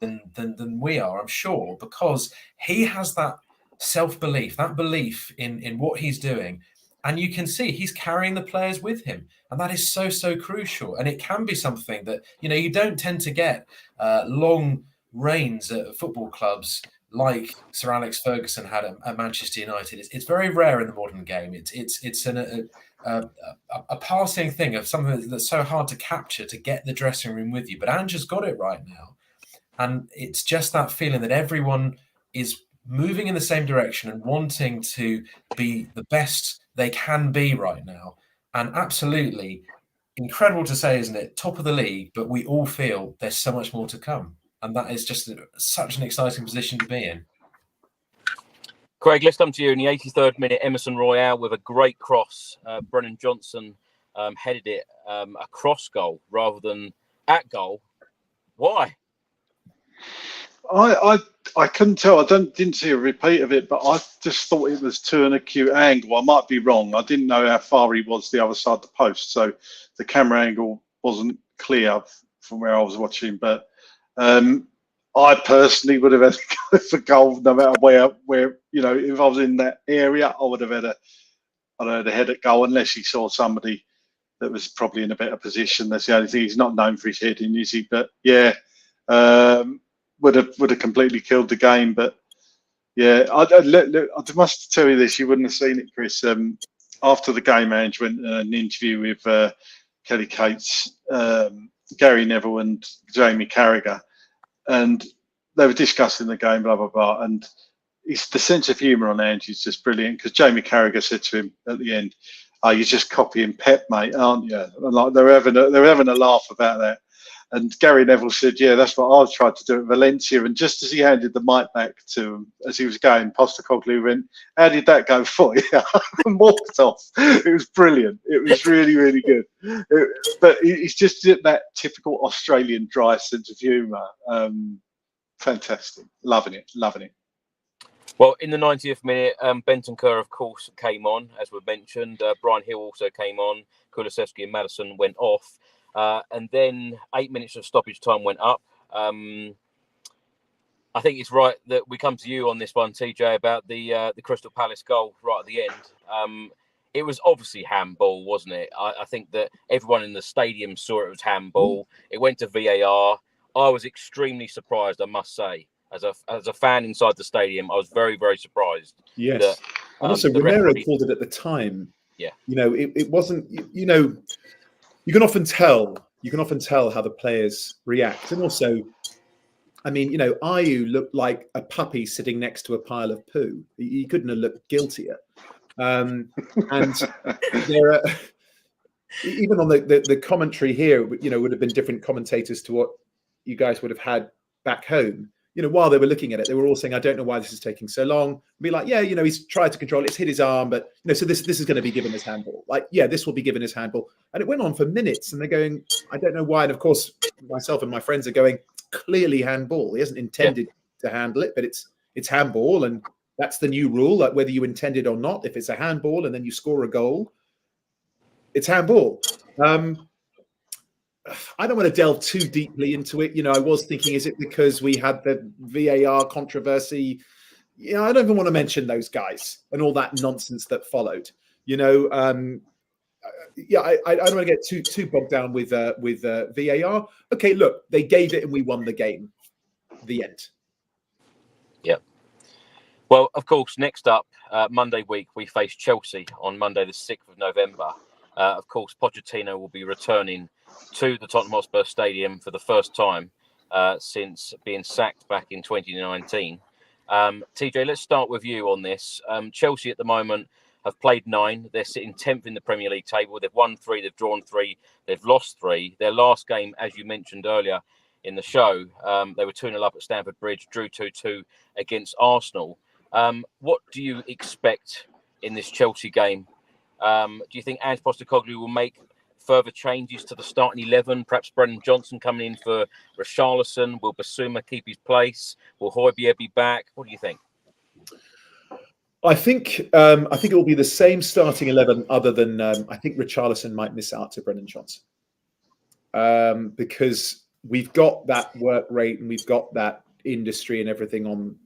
than we are, I'm sure, because he has that self-belief, that belief in what he's doing. And you can see he's carrying the players with him. And that is so crucial. And it can be something that, you don't tend to get long reigns at football clubs like Sir Alex Ferguson had at Manchester United. It's very rare in the modern game. It's a passing thing of something that's so hard to capture, to get the dressing room with you. But Ange has got it right now. And it's just that feeling that everyone is moving in the same direction and wanting to be the best they can be right now. And absolutely incredible to say, isn't it? Top of the league, but we all feel there's so much more to come. And that is just such an exciting position to be in. Craig, let's come to you in the 83rd minute. Emerson Royale with a great cross. Brennan Johnson headed it across goal rather than at goal. Why? I couldn't tell. I didn't see a repeat of it, but I just thought it was to an acute angle. I might be wrong. I didn't know how far he was the other side of the post, so the camera angle wasn't clear from where I was watching. But I personally would have had to go for goal no matter where if I was in that area, I would have had a head at goal unless he saw somebody that was probably in a better position. That's the only thing. He's not known for his heading, is he? But yeah. Would have completely killed the game, but yeah, I must tell you this: you wouldn't have seen it, Chris. After the game, Ange went an interview with Kelly Cates, Gary Neville, and Jamie Carragher, and they were discussing the game, blah blah blah. And the sense of humour on Ange is just brilliant, because Jamie Carragher said to him at the end, "Oh, you're just copying Pep, mate, aren't you?" And like they're having a laugh about that. And Gary Neville said, "Yeah, that's what I tried to do at Valencia." And just as he handed the mic back to him, as he was going, Postecoglou went, "How did that go for you?" and walked off. It was brilliant. It was really, really good. But he's just that typical Australian dry sense of humour. Fantastic. Loving it. Well, in the 90th minute, Bentancur, of course, came on, as we've mentioned. Brian Hill also came on. Kulusevski and Maddison went off. And then 8 minutes of stoppage time went up. I think it's right that we come to you on this one, TJ, about the Crystal Palace goal right at the end. It was obviously handball, wasn't it? I think that everyone in the stadium saw it was handball. It went to VAR. I was extremely surprised, I must say. As a fan inside the stadium, I was very, very surprised. Yes. That, and also, Romero called it at the time. Yeah. It wasn't, you can often tell how the players react. And also, Ayew looked like a puppy sitting next to a pile of poo. He couldn't have looked guiltier. And there are, even on the commentary here, would have been different commentators to what you guys would have had back home. While they were looking at it, they were all saying, "I don't know why this is taking so long." Be like, "Yeah, he's tried to control it. It's hit his arm, but so this is going to be given as handball. Like, yeah, this will be given as handball." And it went on for minutes, and they're going, "I don't know why." And of course, myself and my friends are going, "Clearly handball. He hasn't intended to handle it, but it's handball, and that's the new rule. Like whether you intended or not, if it's a handball and then you score a goal, it's handball." I don't want to delve too deeply into it. I was thinking, is it because we had the VAR controversy? I don't even want to mention those guys and all that nonsense that followed. I don't want to get too bogged down with VAR. Okay, look, they gave it and we won the game. The end. Yeah. Well, of course, next up, Monday week, we face Chelsea on Monday, the 6th of November. Of course, Pochettino will be returning to the Tottenham Hotspur Stadium for the first time since being sacked back in 2019. TJ, let's start with you on this. Chelsea at the moment have played 9. They're sitting 10th in the Premier League table. They've won 3, they've drawn 3, they've lost 3. Their last game, as you mentioned earlier in the show, they were 2-0 up at Stamford Bridge, drew 2-2 against Arsenal. What do you expect in this Chelsea game? Do you think Ange Postecoglou will make further changes to the starting 11? Perhaps Brennan Johnson coming in for Richarlison? Will Basuma keep his place? Will Højbjerg be back? What do you think? I think it will be the same starting 11, other than I think Richarlison might miss out to Brennan Johnson because we've got that work rate and we've got that industry and everything on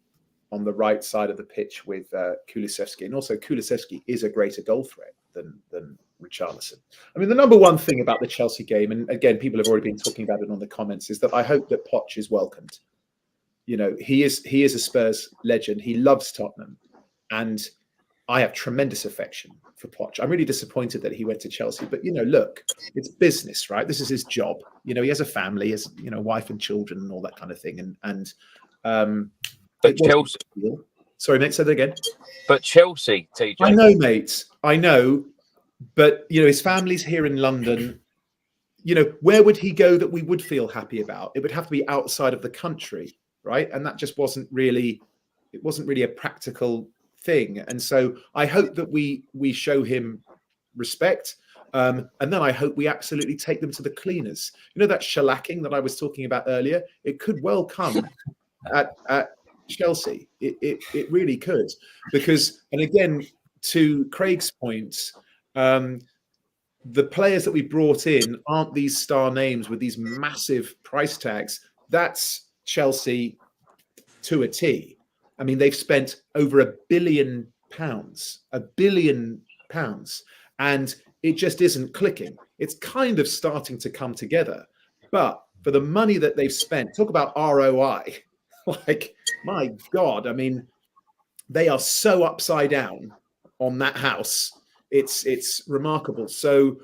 the right side of the pitch with Kulusevski, and also Kulusevski is a greater goal threat than Richarlison. I mean, the number one thing about the Chelsea game, and again, people have already been talking about it on the comments, is that I hope that Poch is welcomed. He is a Spurs legend. He loves Tottenham, and I have tremendous affection for Poch. I'm really disappointed that he went to Chelsea, but look, it's business, right? This is his job. He has a family, he has wife and children and all that kind of thing, But Chelsea. Sorry, mate. Say that again. But Chelsea, TJ. I know, mate. I know. But, his family's here in London. Where would he go that we would feel happy about? It would have to be outside of the country, right? And that just wasn't really a practical thing. And so I hope that we show him respect. And then I hope we absolutely take them to the cleaners. That shellacking that I was talking about earlier, it could well come at Chelsea. It really could, because, and again, to Craig's point, the players that we brought in aren't these star names with these massive price tags. That's Chelsea to a T. I mean, they've spent over £1 billion, and it just isn't clicking. It's kind of starting to come together, but for the money that they've spent, talk about ROI. Like, my God, I mean, they are so upside down on that house. It's remarkable. So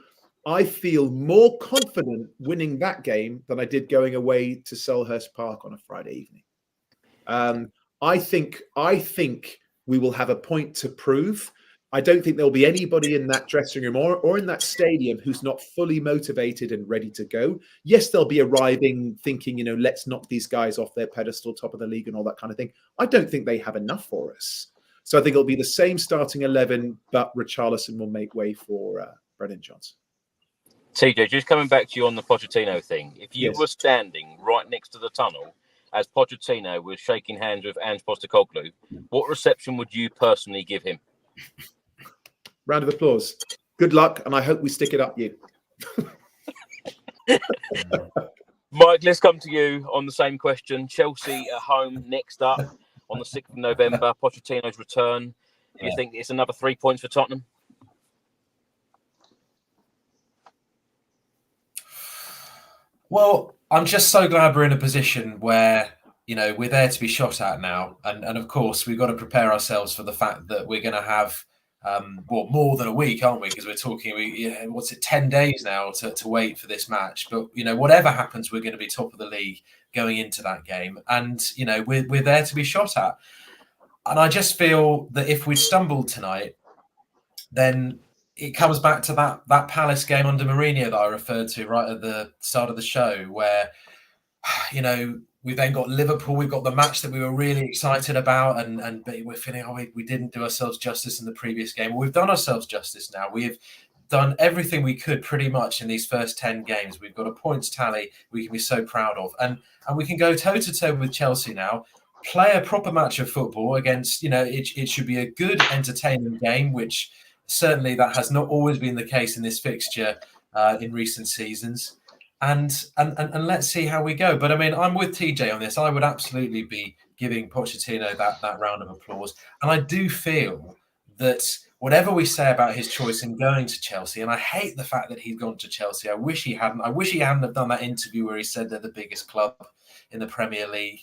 I feel more confident winning that game than I did going away to Selhurst Park on a Friday evening. I think we will have a point to prove. I don't think there'll be anybody in that dressing room or in that stadium who's not fully motivated and ready to go. Yes, they'll be arriving thinking, let's knock these guys off their pedestal, top of the league and all that kind of thing. I don't think they have enough for us. So I think it'll be the same starting 11, but Richarlison will make way for Brennan Johnson. TJ, just coming back to you on the Pochettino thing. If you were standing right next to the tunnel as Pochettino was shaking hands with Ange Postecoglou, what reception would you personally give him? Round of applause. Good luck, and I hope we stick it up you. Mike, let's come to you on the same question. Chelsea at home next up on the 6th of November. Pochettino's return. Do you think it's another 3 points for Tottenham? Well, I'm just so glad we're in a position where, we're there to be shot at now. And of course, we've got to prepare ourselves for the fact that we're going to have, more than a week, aren't we? Because we're talking, 10 days now to wait for this match. But, whatever happens, we're going to be top of the league going into that game. And, we're there to be shot at. And I just feel that if we stumbled tonight, then it comes back to that Palace game under Mourinho that I referred to right at the start of the show, where, we've then got Liverpool. We've got the match that we were really excited about, and we're feeling, we didn't do ourselves justice in the previous game. Well, we've done ourselves justice now. We've done everything we could pretty much in these first 10 games. We've got a points tally we can be so proud of, and we can go toe to toe with Chelsea now. Play a proper match of football against. It should be a good, entertaining game, which certainly that has not always been the case in this fixture in recent seasons. and let's see how we go. But I mean, I'm with TJ on this. I would absolutely be giving Pochettino that round of applause, and I do feel that whatever we say about his choice in going to Chelsea, and I hate the fact that he's gone to Chelsea. I wish he hadn't. I wish he hadn't have done that interview where he said they're the biggest club in the Premier League.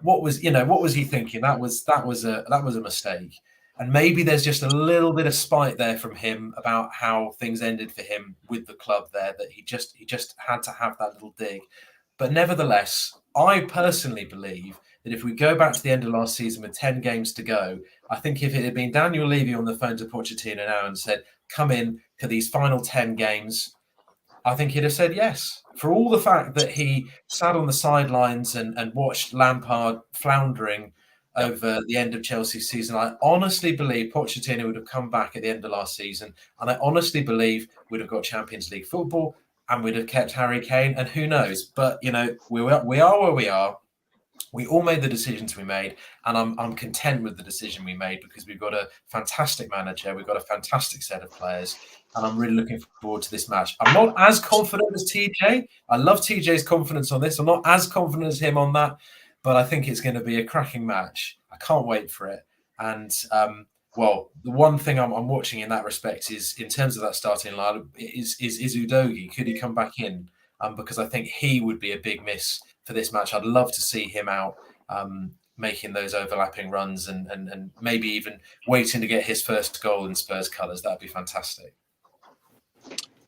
What was he thinking? That was a mistake. And maybe there's just a little bit of spite there from him about how things ended for him with the club there, that he just had to have that little dig. But nevertheless, I personally believe that if we go back to the end of last season with 10 games to go, I think if it had been Daniel Levy on the phone to Pochettino now and said, come in for these final 10 games, I think he'd have said yes. For all the fact that he sat on the sidelines and watched Lampard floundering over the end of Chelsea's season, I honestly believe Pochettino would have come back at the end of last season, and I honestly believe we'd have got Champions League football and we'd have kept Harry Kane, and who knows? But, we are where we are. We all made the decisions we made, and I'm content with the decision we made because we've got a fantastic manager, we've got a fantastic set of players, and I'm really looking forward to this match. I'm not as confident as TJ. I love TJ's confidence on this. I'm not as confident as him on that, but I think it's going to be a cracking match. I can't wait for it. And, the one thing I'm watching in that respect is, in terms of that starting line, is Udogie. Could he come back in? Because I think he would be a big miss for this match. I'd love to see him out making those overlapping runs and maybe even waiting to get his first goal in Spurs colours. That'd be fantastic.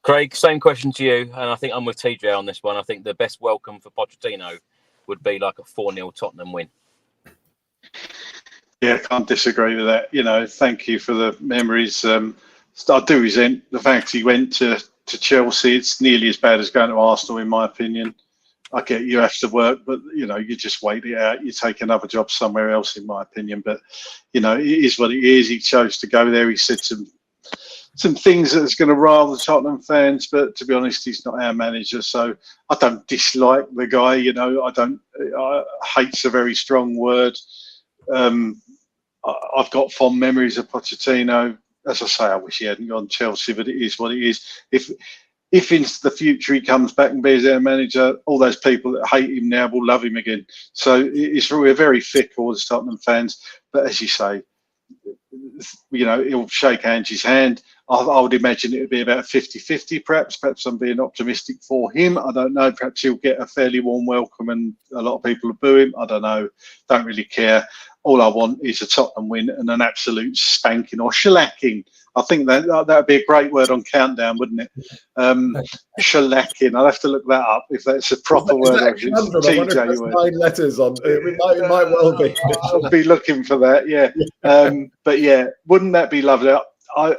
Craig, same question to you, and I think I'm with TJ on this one. I think the best welcome for Pochettino would be like a 4-0 Tottenham win. Yeah, can't disagree with that. Thank you for the memories. I do resent the fact he went to Chelsea. It's nearly as bad as going to Arsenal, in my opinion. I get you have to work, but, you just wait it out. You take another job somewhere else, in my opinion. But, it is what it is. He chose to go there. He said some things that's going to rile the Tottenham fans, but to be honest, he's not our manager. So I don't dislike the guy. Hate's a very strong word. I've got fond memories of Pochettino. As I say, I wish he hadn't gone to Chelsea, but it is what it is. If in the future he comes back and be our manager, all those people that hate him now will love him again. So we're very fickle as Tottenham fans. But as you say, he'll shake Angie's hand. I would imagine it would be about 50-50 perhaps. Perhaps I'm being optimistic for him. I don't know. Perhaps he'll get a fairly warm welcome and a lot of people will boo him. I don't know. Don't really care. All I want is a Tottenham win and an absolute spanking or shellacking. I think that would be a great word on Countdown, wouldn't it? Shellacking. I'll have to look that up if that's a proper word. I wonder if 9 letters on. It might well be. I'll be looking for that, yeah. But yeah, wouldn't that be lovely? I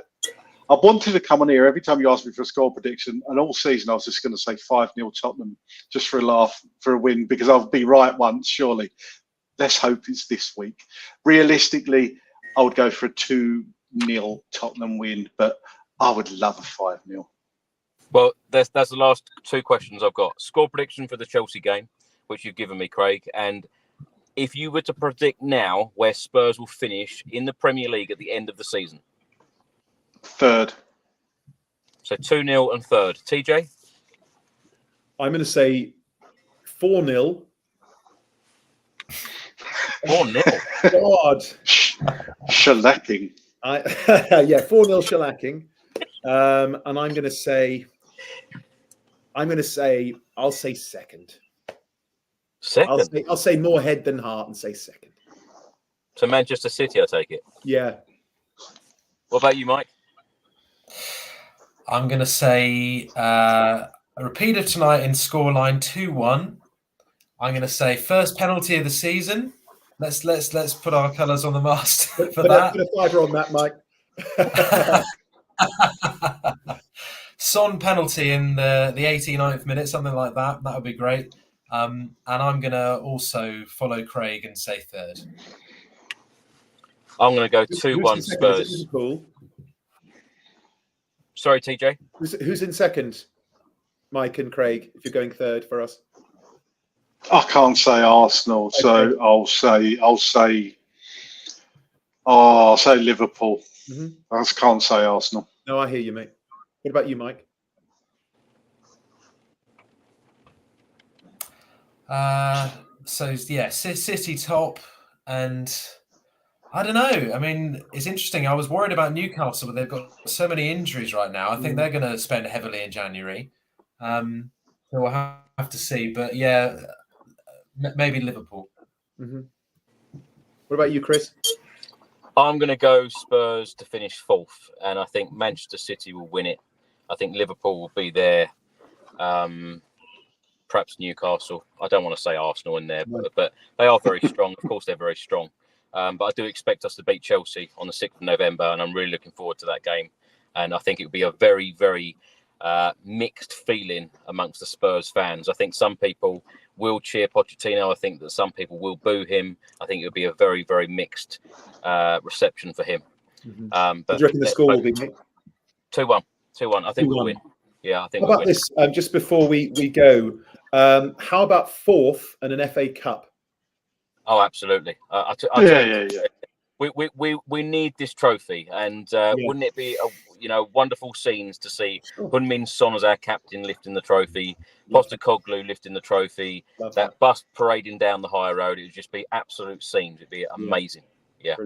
wanted to come on here every time you asked me for a score prediction, and all season I was just going to say 5-0 Tottenham, just for a laugh, for a win, because I'll be right once, surely. Let's hope it's this week. Realistically, I would go for a 2-0 Tottenham win, but I would love a 5-0. Well, that's the last 2 questions I've got. Score prediction for the Chelsea game, which you've given me, Craig, and if you were to predict now where Spurs will finish in the Premier League at the end of the season. 3rd. So 2-0 and 3rd. TJ? I'm going to say 4-0. 4-0. God. Shellacking. 4-0 shellacking. And I'm going to say, I'll say 2nd. 2nd? I'll say more head than heart and say 2nd. So Manchester City, I take it? Yeah. What about you, Mike? I'm going to say a repeat of tonight in scoreline 2-1. I'm going to say first penalty of the season. Let's put our colours on the mast for that. Put a fiver on that, Mike. Son penalty in the 89th minute, something like that. That would be great. And I'm going to also follow Craig and say 3rd. I'm going to go 2-1 Spurs. Cool. Sorry, TJ. Who's in 2nd? Mike and Craig, if you're going 3rd for us. I can't say Arsenal, okay. So I'll say Liverpool. Mm-hmm. I just can't say Arsenal. No, I hear you, mate. What about you, Mike? So yeah, City top, and I don't know. I mean, it's interesting. I was worried about Newcastle, but they've got so many injuries right now. I think they're going to spend heavily in January. So we'll have to see. But yeah, maybe Liverpool. Mm-hmm. What about you, Chris? I'm going to go Spurs to finish fourth, and I think Manchester City will win it. I think Liverpool will be there. Perhaps Newcastle. I don't want to say Arsenal in there, but they are very strong. Of course, they're very strong. But I do expect us to beat Chelsea on the 6th of November, and I'm really looking forward to that game. And I think it will be a very, very mixed feeling amongst the Spurs fans. I think some people will cheer Pochettino. I think that some people will boo him. I think it will be a very, very mixed reception for him. Mm-hmm. But do you reckon the score will be 2-1? 2-1. I think we'll win. Yeah, I think. How about this? Just before we go, how about fourth and an FA Cup? Oh, absolutely. We need this trophy, and wouldn't it be wonderful scenes to see Heung-min Son as our captain lifting the trophy, Postecoglou lifting the trophy, that bus parading down the high road. It would just be absolute scenes. It'd be amazing. Yeah.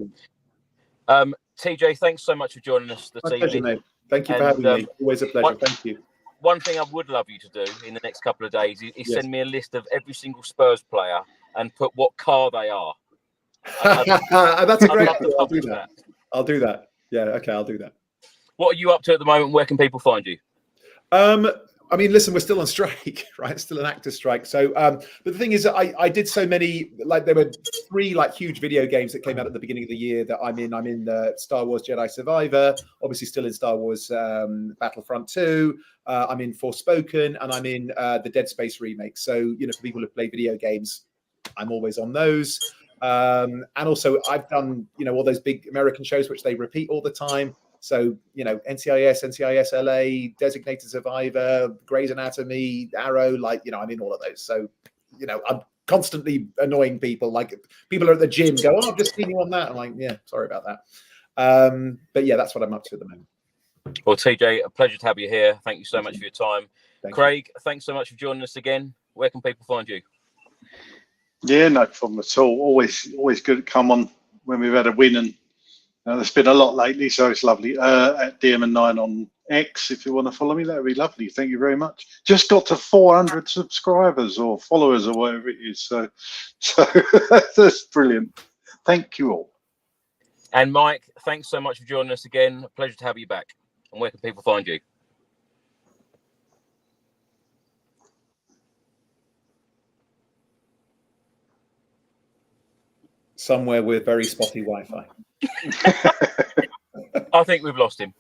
TJ, thanks so much for joining us this evening. Pleasure, mate. Thank you for having me. Always a pleasure. Thank you. One thing I would love you to do in the next couple of days is send me a list of every single Spurs player and put what car they are. That's a great idea. I'll do that. I'll do that. Yeah, okay, I'll do that. What are you up to at the moment? Where can people find you? I mean, listen, we're still on strike, right? It's still an actor's strike. So, but the thing is that I did so many, like there were 3 like huge video games that came out at the beginning of the year that I'm in. I'm in Star Wars Jedi Survivor, obviously still in Star Wars Battlefront 2. I'm in Forspoken, and I'm in the Dead Space remake. So, for people who play video games, I'm always on those. And also I've done, all those big American shows, which they repeat all the time. So, NCIS LA, Designated Survivor, Grey's Anatomy, Arrow, I'm in all of those. So, I'm constantly annoying people. Like people are at the gym go, oh, I've just seen you on that. I'm like, yeah, sorry about that. But yeah, that's what I'm up to at the moment. Well, TJ, a pleasure to have you here. Thank you so much for your time. Craig, thanks so much for joining us again. Where can people find you? Yeah, no problem at all. Always good to come on when we've had a win, and there's been a lot lately, so it's lovely. At DM9 on X, if you want to follow me, that would be lovely. Thank you very much. Just got to 400 subscribers or followers or whatever it is, so that's brilliant. Thank you all. And Mike, thanks so much for joining us again. A pleasure to have you back. And where can people find you? Somewhere with very spotty Wi-Fi. I think we've lost him.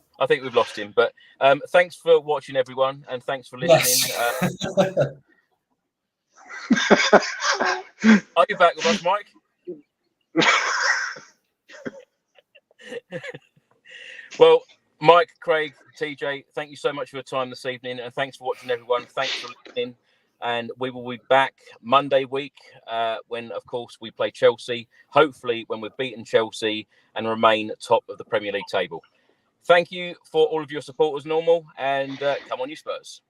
But thanks for watching, everyone, and thanks for listening. Are you back with us, Mike? Well, Mike, Craig, TJ, thank you so much for your time this evening, and thanks for watching, everyone. Thanks for listening. And we will be back Monday week when, of course, we play Chelsea. Hopefully when we've beaten Chelsea and remain top of the Premier League table. Thank you for all of your support as normal. And come on, you Spurs.